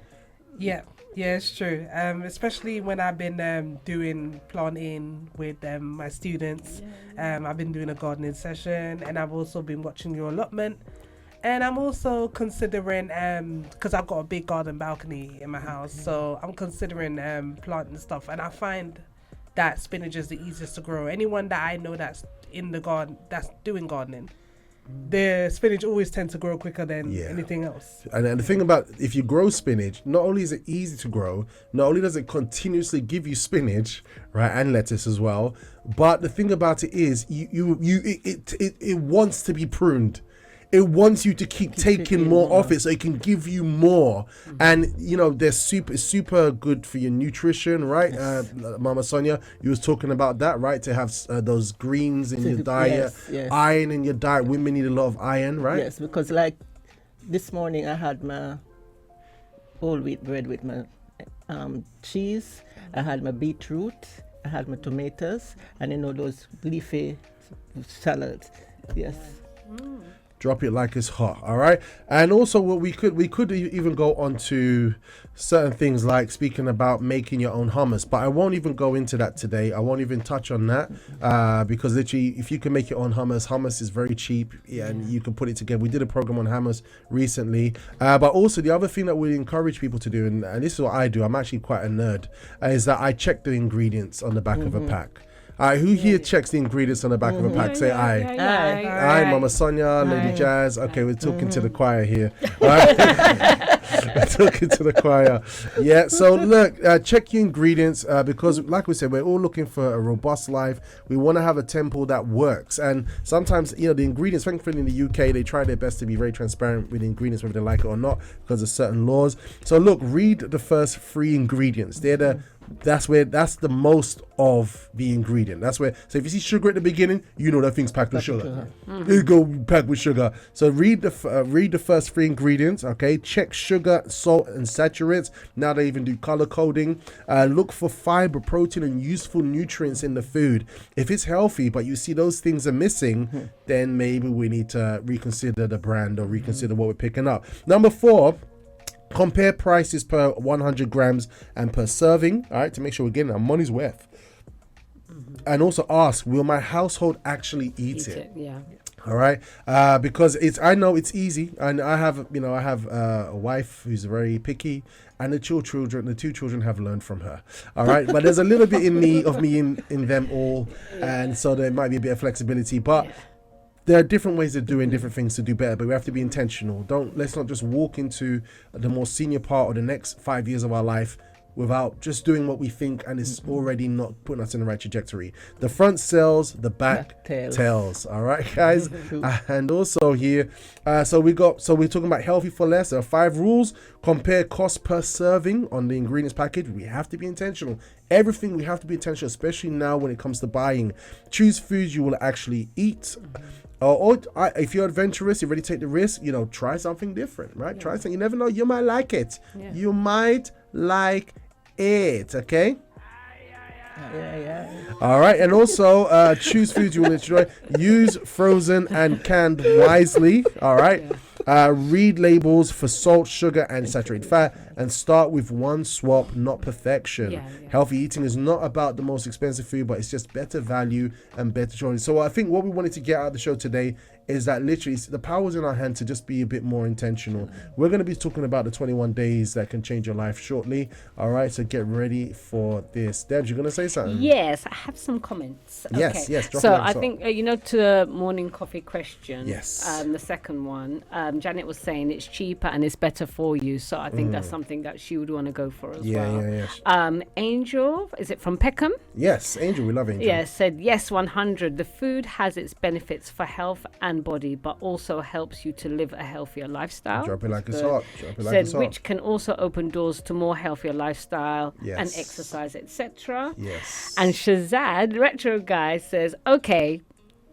Yeah, it's true. Especially when I've been doing planting with my students. I've been doing a gardening session, and I've also been watching your allotment. And I'm also considering, because I've got a big garden balcony in my house, so I'm considering planting stuff. And I find that spinach is the easiest to grow. Anyone that I know that's in the garden, that's doing gardening, the spinach always tends to grow quicker than anything else. And the thing about, if you grow spinach, not only is it easy to grow, not only does it continuously give you spinach, right, and lettuce as well, but the thing about it is it wants to be pruned. It wants you to keep taking more of it so it can give you more. And, they're super good for your nutrition, right? Mama Sonia, you was talking about that, right? To have those greens in your diet, iron in your diet. Women need a lot of iron, right? Yes, because like this morning I had my whole wheat bread with my cheese. I had my beetroot. I had my tomatoes. And those leafy salads. Yes. Drop it like it's hot, all right? And also, what we could even go on to certain things like speaking about making your own hummus, but I won't even go into that today. I won't even touch on that because literally, if you can make your own hummus is very cheap, and you can put it together. We did a program on hummus recently, but also the other thing that we encourage people to do, and this is what I do, I'm actually quite a nerd, is that I check the ingredients on the back of a pack. Who here checks the ingredients on the back of a pack? Say aye. Aye, Mama Sonia, Lady Jazz. Okay, we're talking to the choir here. All right? We're talking to the choir. Yeah, so look, check your ingredients because, like we said, we're all looking for a robust life. We want to have a temple that works. And sometimes, the ingredients, thankfully in the UK, they try their best to be very transparent with the ingredients, whether they like it or not, because of certain laws. So look, read the first 3 ingredients. That's the most of the ingredient. That's where, so if you see sugar at the beginning, that thing's packed with sugar. It go packed with sugar. So read the first 3 ingredients, okay? Check sugar, salt, and saturates. Now they even do color coding. Look for fiber, protein, and useful nutrients in the food. If it's healthy, but you see those things are missing, then maybe we need to reconsider the brand or reconsider what we're picking up. Number 4, compare prices per 100 grams and per serving, all right, to make sure we're getting our money's worth. And also ask, will my household actually eat it? Yeah. All right, because I know it's easy, and I have a wife who's very picky, and the 2 children have learned from her. All right, but there's a little bit in me in them all, and so there might be a bit of flexibility, but. There are different ways of doing different things to do better, but we have to be intentional. Let's not just walk into the more senior part or the next 5 years of our life without just doing what we think, and it's already not putting us in the right trajectory. The front sells, the back tells. All right, guys. And also here, so we're talking about healthy for less. There are 5 rules. Compare cost per serving on the ingredients package. We have to be intentional. Everything we have to be intentional, especially now when it comes to buying. Choose foods you will actually eat. Or if you're adventurous, you already take the risk, try something different, right? Try something. You never know, you might like it. You might like it, okay? All right, and also choose foods you will enjoy. Use frozen and canned wisely, all right? Read labels for salt, sugar, and saturated fat, and start with one swap, not perfection. Healthy eating is not about the most expensive food, but it's just better value and better choice. So I think what we wanted to get out of the show today is that literally the power's in our hand to just be a bit more intentional. We're going to be talking about the 21 days that can change your life shortly. All right, so get ready for this. Deb, you're going to say something? Yes, I have some comments. Yes. So I think, to the morning coffee question, the second one, Janet was saying it's cheaper and it's better for you. So I think that's something that she would want to go for as well. Angel, is it from Peckham? Yes, Angel, we love Angel. Yes, said yes, 100. The food has its benefits for health and body, but also helps you to live a healthier lifestyle. Drop it like it's hot. Said which can also open doors to more healthier lifestyle and exercise, etc. Yes. And Shazad, retro guy, says, okay,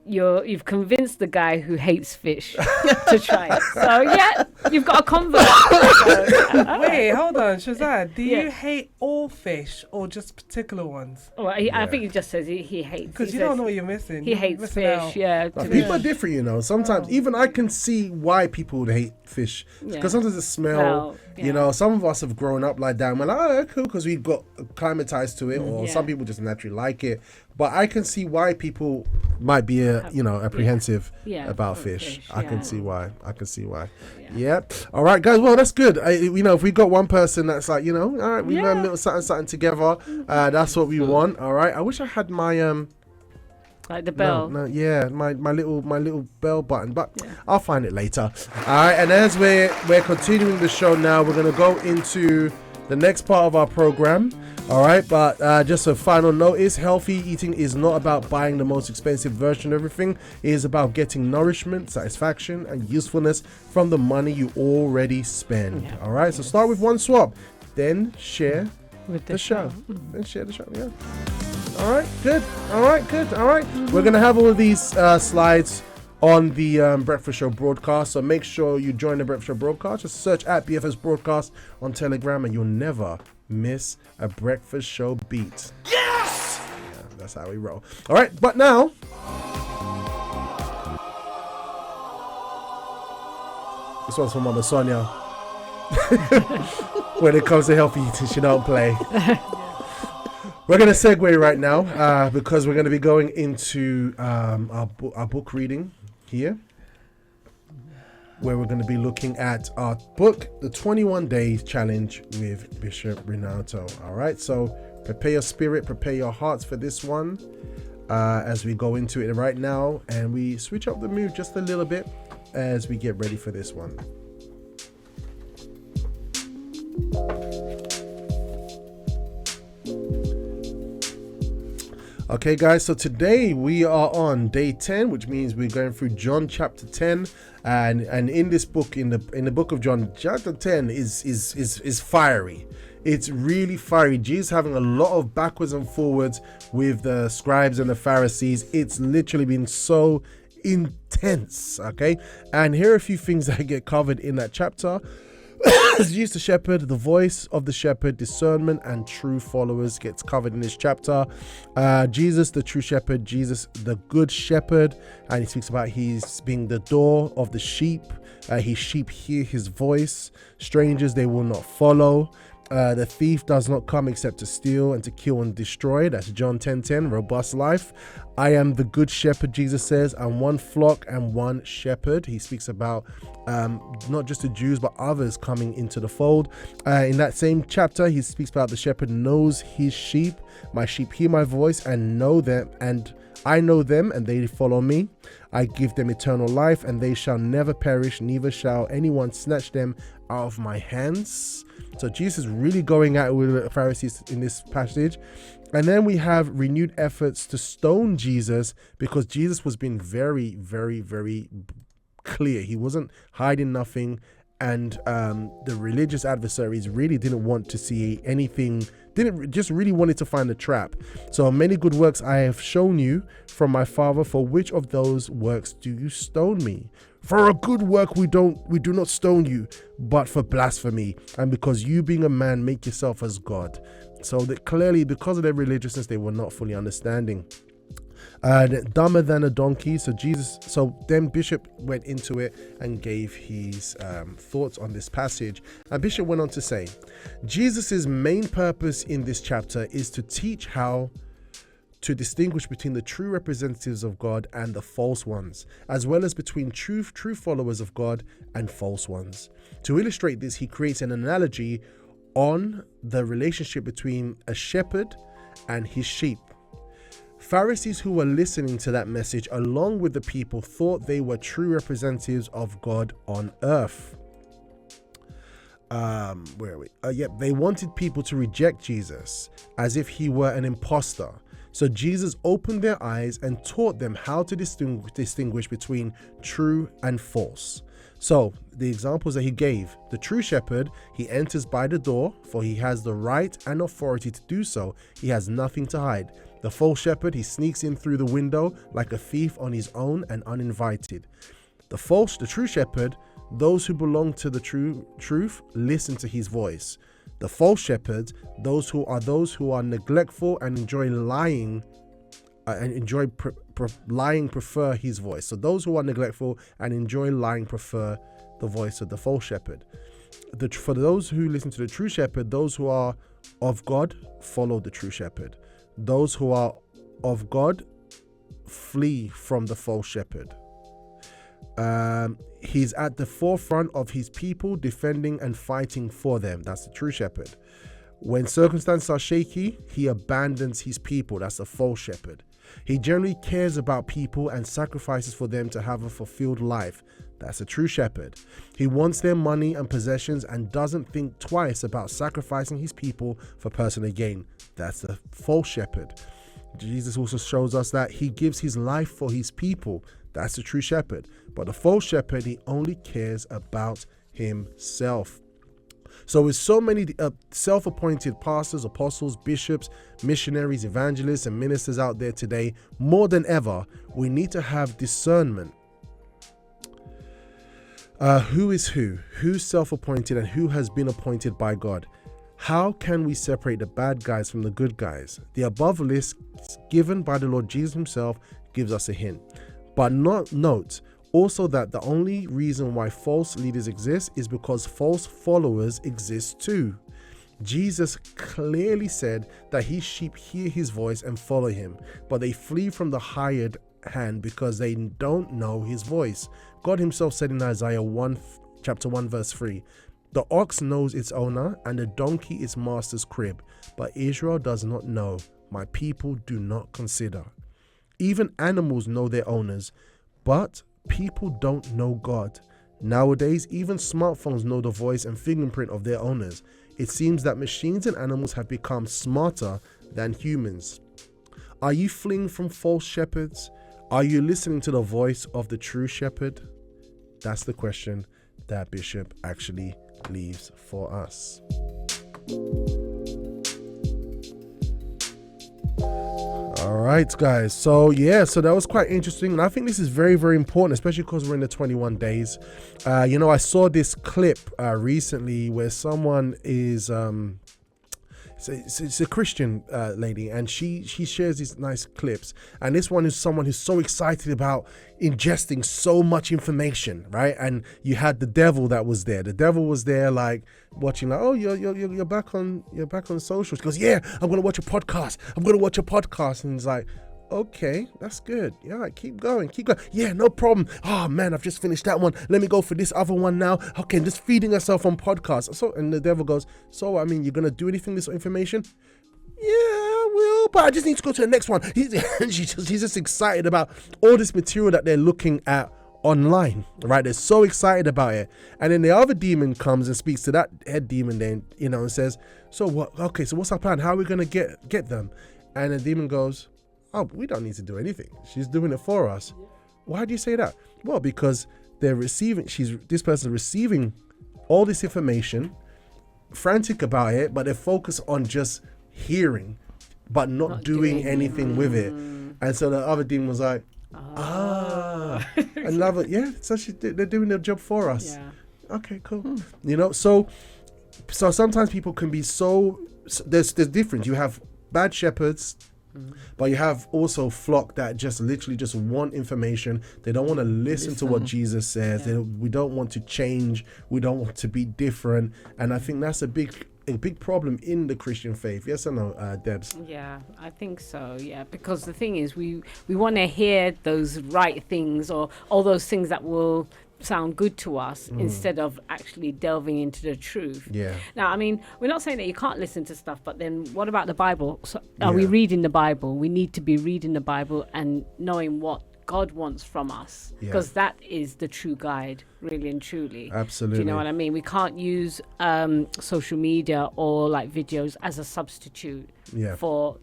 you've convinced the guy who hates fish to try it. So yeah, you've got a convert. Wait, hold on, Shazad. Do you hate all fish or just particular ones? Well, I think he just says he hates. Because you says don't know what you're missing. He hates fish. Yeah. People are different, you know. Sometimes even I can see why people would hate fish because sometimes the smell. You know, some of us have grown up like that. And we're like, oh, cool, because we've got acclimatized to it, or some people just naturally like it. But I can see why people might be, apprehensive about fish. I can see why. Yeah. All right, guys. Well, that's good. If we got one person that's like, all right, we learn a little something together. That's what we want. All right. I wish I had my like the bell. No, my little bell button, but I'll find it later. All right, and as we're continuing the show now, we're gonna go into the next part of our program. All right, but just a final notice: healthy eating is not about buying the most expensive version of everything. It is about getting nourishment, satisfaction, and usefulness from the money you already spend. All right, so start with one swap, then share with the show. Then share the show. Yeah. All right, good. We're going to have all of these slides on the Breakfast Show broadcast, so make sure you join the Breakfast Show broadcast. Just search at BFS Broadcast on Telegram and you'll never miss a Breakfast Show beat. Yes! Yeah, that's how we roll. All right, but now... This one's from Mama Sonia. When it comes to healthy eating, she don't play. We're going to segue right now because we're going to be going into our book reading here, where we're going to be looking at our book, The 21 Days Challenge with Bishop Renato. All right, so prepare your spirit, prepare your hearts for this one as we go into it right now, and we switch up the mood just a little bit as we get ready for this one. Okay, guys, so today we are on day 10, which means we're going through John chapter 10, and in this book, in the book of John, chapter 10 is fiery. It's really fiery. Jesus having a lot of backwards and forwards with the scribes and the Pharisees. It's literally been so intense, okay? And here are a few things that get covered in that chapter. Jesus the shepherd, the voice of the shepherd, discernment, and true followers gets covered in this chapter. Jesus the true shepherd, Jesus the good shepherd, and he speaks about he's being the door of the sheep. His sheep hear his voice. Strangers they will not follow. The thief does not come except to steal and to kill and destroy. That's John 10:10, robust life. I am the good shepherd, Jesus says, and one flock and one shepherd. He speaks about not just the Jews but others coming into the fold. In that same chapter, he speaks about the shepherd knows his sheep. My sheep hear my voice and know them, and I know them, and they follow me. I give them eternal life, and they shall never perish, neither shall anyone snatch them out of my hands. So Jesus is really going at it with the Pharisees in this passage. And then we have renewed efforts to stone Jesus, because Jesus was being very, very, very clear. He wasn't hiding nothing. And the religious adversaries really didn't want to see anything, really wanted to find a trap. So many good works I have shown you from my Father. For which of those works do you stone me? For a good work we do not stone you, but for blasphemy, and because you being a man make yourself as God. So that clearly, because of their religiousness, they were not fully understanding. Dumber than a donkey. So then Bishop went into it and gave his thoughts on this passage. And Bishop went on to say, Jesus's main purpose in this chapter is to teach how to distinguish between the true representatives of God and the false ones, as well as between true followers of God and false ones. To illustrate this, he creates an analogy on the relationship between a shepherd and his sheep. Pharisees who were listening to that message along with the people thought they were true representatives of God on earth. They wanted people to reject Jesus as if he were an imposter. So Jesus opened their eyes and taught them how to distinguish between true and false. So the examples that he gave: the true shepherd, he enters by the door, for he has the right and authority to do so. He has nothing to hide. The false shepherd, he sneaks in through the window like a thief on his own and uninvited. The true shepherd, those who belong to the truth, listen to his voice. The false shepherds, those who are neglectful and enjoy lying, lying prefer his voice. So those who are neglectful and enjoy lying prefer the voice of the false shepherd. For those who listen to the true shepherd, those who are of God follow the true shepherd. Those who are of God flee from the false shepherd. He's at the forefront of his people, defending and fighting for them. That's the true shepherd. When circumstances are shaky, he abandons his people. That's the false shepherd. He generally cares about people and sacrifices for them to have a fulfilled life. That's a true shepherd. He wants their money and possessions and doesn't think twice about sacrificing his people for personal gain. That's the false shepherd. Jesus also shows us that he gives his life for his people. That's the true shepherd. But the false shepherd, he only cares about himself. So with so many self-appointed pastors, apostles, bishops, missionaries, evangelists, and ministers out there today, more than ever, we need to have discernment. Who is who? Who's self-appointed and who has been appointed by God? How can we separate the bad guys from the good guys? The above list given by the Lord Jesus himself gives us a hint. But note also that the only reason why false leaders exist is because false followers exist too. Jesus clearly said that his sheep hear his voice and follow him, but they flee from the hired hand because they don't know his voice. God himself said in Isaiah chapter 1 verse 3, "The ox knows its owner and the donkey its master's crib, but Israel does not know. My people do not consider." Even animals know their owners, but people don't know God. Nowadays, even smartphones know the voice and fingerprint of their owners. It seems that machines and animals have become smarter than humans. Are you fleeing from false shepherds? Are you listening to the voice of the true shepherd? That's the question that Bishop actually leaves for us. All right, guys. So that was quite interesting. And I think this is very, very important, especially because we're in the 21 days. I saw this clip recently where someone is, it's a Christian lady, and she shares these nice clips. And this one is someone who's so excited about ingesting so much information, right? And you had the devil that was there. The devil was there, like watching, like, oh, you're back on social. She goes, yeah, I'm gonna watch a podcast. And he's like, okay, that's good. Yeah, right, keep going. Yeah, no problem. Oh man, I've just finished that one. Let me go for this other one now. Okay, just feeding herself on podcasts. So, and the devil goes, so I mean, you're gonna do anything with this information? Yeah, I will, but I just need to go to the next one. He's just excited about all this material that they're looking at online, right? They're so excited about it. And then the other demon comes and speaks to that head demon then, and says, so what? Okay, so what's our plan? How are we gonna get them? And the demon goes, oh, we don't need to do anything. She's doing it for us. Why do you say that? Well, because this person receiving all this information, frantic about it, but they're focused on just hearing, but not doing anything with it. And so the other demon was like, and love it. Yeah, so they're doing their job for us. Yeah. Okay, cool. So sometimes people can be there's difference. You have bad shepherds, but you have also flock that just literally just want information. They don't want to listen to what Jesus says. Yeah. We don't want to change. We don't want to be different. And I think that's a big problem in the Christian faith. Yes or no, Debs? Yeah, I think so. Yeah, because the thing is, we want to hear those right things or all those things that will sound good to us instead of actually delving into the truth. Yeah. Now, I mean, we're not saying that you can't listen to stuff, but then what about the Bible? So are we reading the Bible? We need to be reading the Bible and knowing what God wants from us, because that is the true guide, really and truly. Absolutely. Do you know what I mean? We can't use social media or like videos as a substitute for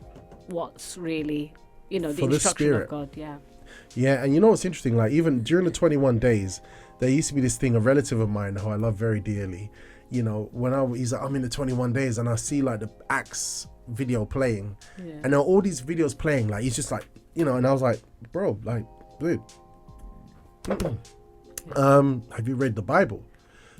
what's really, the instruction of God. Yeah. Yeah, and what's interesting? Like even during the 21 days, there used to be this thing. A relative of mine who I love very dearly, when he's like, I'm in the 21 days, and I see like the Acts video playing, Yeah. and there are all these videos playing. Like he's just like, you know, and I was like, bro, like, dude, have you read the Bible?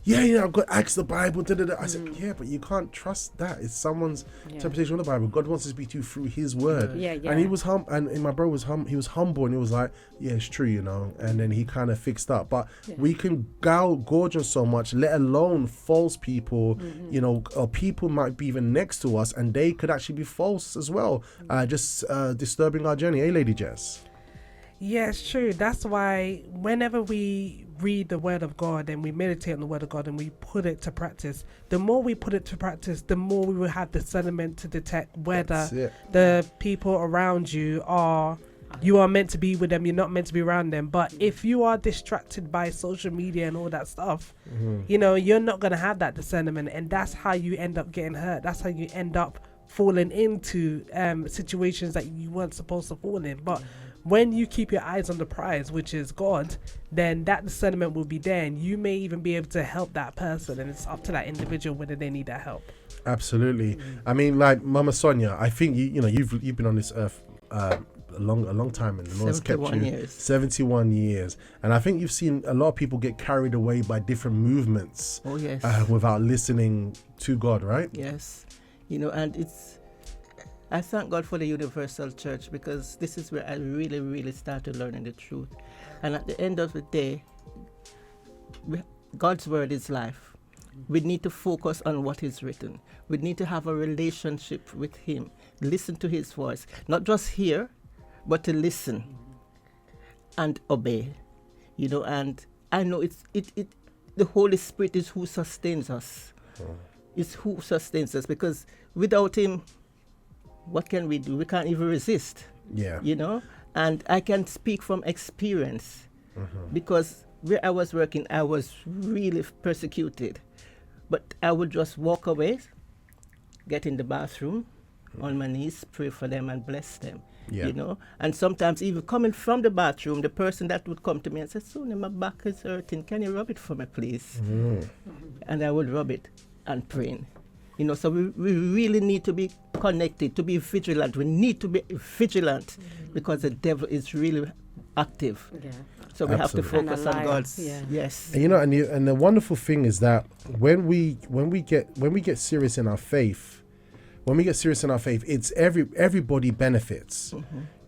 Yeah, I've got Acts, the Bible. Da, da, da. I said, yeah, but you can't trust that. It's someone's interpretation of the Bible. God wants to speak to you through His word. Yeah. And he was and my bro was he was humble, and he was like, yeah, it's true, you know. And then he kind of fixed up. But we can gorge on so much, let alone false people, you know, or people might be even next to us, and they could actually be false as well, just disturbing our journey. Hey, Lady Jess. Yeah, it's true. That's why whenever we read the word of God and we meditate on the word of God and we put it to practice, the more we put it to practice, the more we will have discernment to detect whether the people around you are meant to be with them, you're not meant to be around them. But if you are distracted by social media and all that stuff, you know, you're not going to have that discernment, and that's how you end up getting hurt. That's how you end up falling into situations that you weren't supposed to fall in. But when you keep your eyes on the prize, which is God, then that discernment will be there, and you may even be able to help that person, and it's up to that individual whether they need that help. Absolutely. I mean, like Mama Sonia, I think you know you've been on this earth a long time, and the Lord's kept you 71 years, and I think you've seen a lot of people get carried away by different movements. Oh yes. Without listening to God, right? Yes. You know, and I thank God for the Universal Church, because this is where I really started learning the truth. And at the end of the day, God's word is life. We need to focus on what is written. We need to have a relationship with Him. Listen to His voice. Not just hear, but to listen and obey. You know, and I know the Holy Spirit is who sustains us. It's who sustains us, because without Him, what can we do? We can't even resist. Yeah. You know? And I can speak from experience, because where I was working, I was really persecuted. But I would just walk away, get in the bathroom, on my knees, pray for them and bless them. Yeah. You know? And sometimes even coming from the bathroom, the person that would come to me and say, Sonia, my back is hurting. Can you rub it for me, please? And I would rub it and pray. You know, so we really need to be connected, to be vigilant. We need to be vigilant, because the devil is really active. Yeah. So we have to focus on God's. Yes. And you know, and the wonderful thing is that when we get serious in our faith, it's everybody benefits.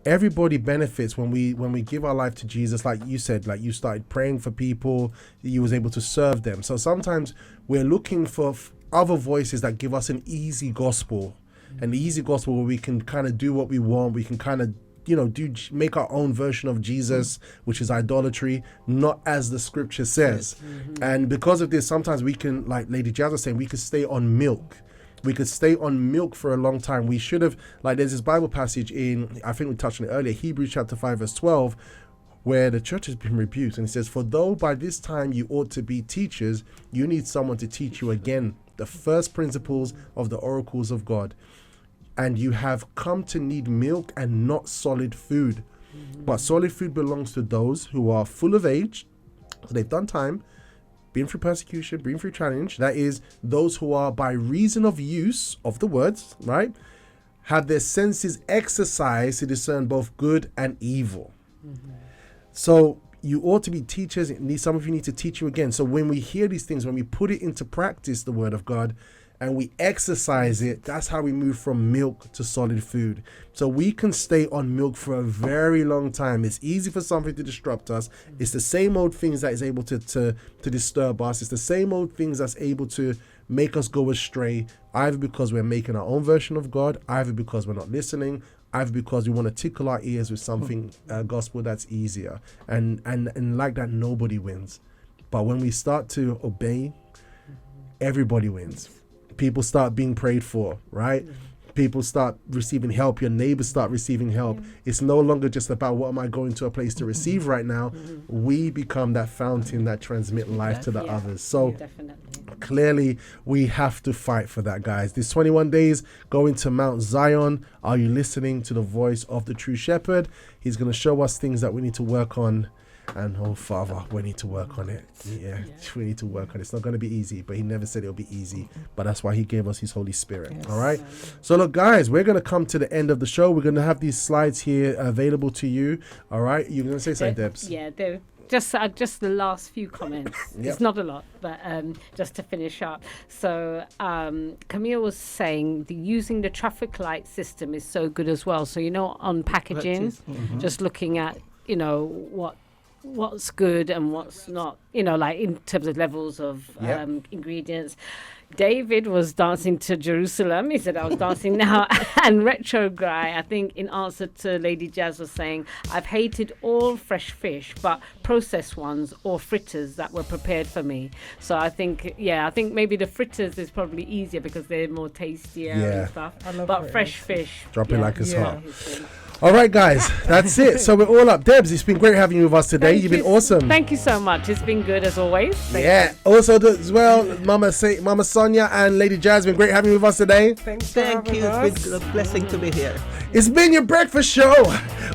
Everybody benefits when we give our life to Jesus. Like you said, like you started praying for people, you was able to serve them. So sometimes we're looking for other voices that give us an easy gospel, and the easy gospel where we can kind of do what we want. We can kind of, you know, make our own version of Jesus, which is idolatry, not as the scripture says. And because of this, sometimes we can, like Lady Jazz was saying, we could stay on milk. We could stay on milk for a long time. We should have, like, there's this Bible passage in, I think we touched on it earlier, Hebrews chapter 5 verse 12, where the church has been rebuked, and it says, for though by this time you ought to be teachers, you need someone to teach you again the first principles of the oracles of God. And you have come to need milk and not solid food. But solid food belongs to those who are full of age, so they've done time, been through persecution, been through challenge. That is, those who are by reason of use of the words, right, have their senses exercised to discern both good and evil. So you ought to be teachers. Some of you need to teach you again. So when we hear these things, when we put it into practice, the word of God, and we exercise it, that's how we move from milk to solid food. So we can stay on milk for a very long time. It's easy for something to disrupt us. It's the same old things that is able to disturb us. It's the same old things that's able to make us go astray, either because we're making our own version of God, either because we're not listening, either because we want to tickle our ears with something gospel that's easier. And like that, nobody wins. But when we start to obey, everybody wins. People start being prayed for, right? People start receiving help. Your neighbors start receiving help. It's no longer just about what am I going to a place to receive right now. We become that fountain that transmit life to the others. So clearly we have to fight for that, guys. This 21 days going to Mount Zion. Are you listening to the voice of the true shepherd? He's going to show us things that we need to work on. And oh, Father, we need to work on it. Yeah, we need to work on it. It's not going to be easy, but he never said it'll be easy. But that's why he gave us his Holy Spirit. All right. So look, guys, we're going to come to the end of the show. We're going to have these slides here available to you. All right. You're going to say something, Debs? Yeah, they're just the last few comments. It's not a lot, but just to finish up. So Camille was saying using the traffic light system is so good as well. So, on packaging, just looking at, what's good and what's not, like in terms of levels of ingredients. David was dancing to Jerusalem. He said, I was dancing now. And Retro Guy, I think in answer to Lady Jazz, was saying, I've hated all fresh fish, but processed ones or fritters that were prepared for me. So I think maybe the fritters is probably easier because they're more tastier and stuff. But fresh fish. Drop it like it's hot. All right, guys, that's it. So we're all up. Debs, it's been great having you with us today. You've been awesome. Thank you so much. It's been good as always. Thank you. Also, as well, Mama Sonia and Lady Jazz, been great having you with us today. Thank you. It's been a blessing to be here. It's been your breakfast show.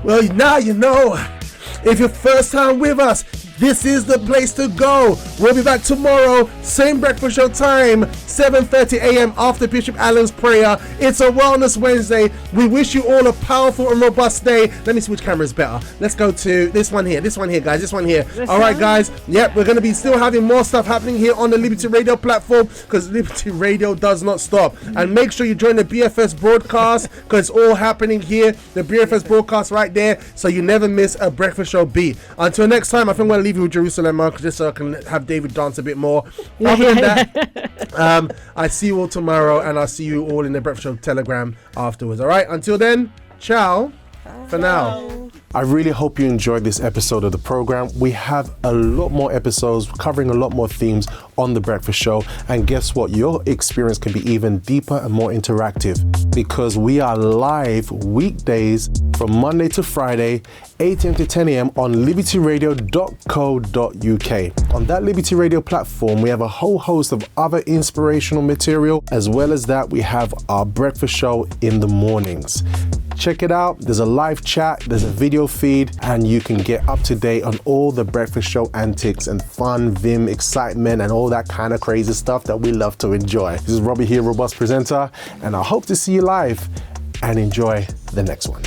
Well, now you know. If you're first time with us, this is the place to go. We'll be back tomorrow, same breakfast show time, 7:30 a.m. after Bishop Allen's prayer. It's a Wellness Wednesday. We wish you all a powerful and robust day. Let me switch cameras better. Let's go to this one here, guys. This one here. All right, guys. Yep, we're going to be still having more stuff happening here on the Liberty Radio platform because Liberty Radio does not stop. And make sure you join the BFS broadcast because it's all happening here. The BFS broadcast right there, so you never miss a breakfast show beat. Until next time, I think we'll leave you with Jerusalem, just so I can have David dance a bit more. Other than that, I see you all tomorrow, and I'll see you all in the Breakfast Show Telegram afterwards. All right, until then, ciao for now. I really hope you enjoyed this episode of the program. We have a lot more episodes covering a lot more themes on the Breakfast Show, and guess what? Your experience can be even deeper and more interactive because we are live weekdays from Monday to Friday, 8 a.m. to 10 a.m. on libertyradio.co.uk. On that Liberty Radio platform, we have a whole host of other inspirational material. As well as that, we have our breakfast show in the mornings. Check it out. There's a live chat, there's a video feed, and you can get up to date on all the breakfast show antics and fun, vim, excitement, and all that kind of crazy stuff that we love to enjoy. This is Robbie here, Robust Presenter, and I hope to see you live and enjoy the next one.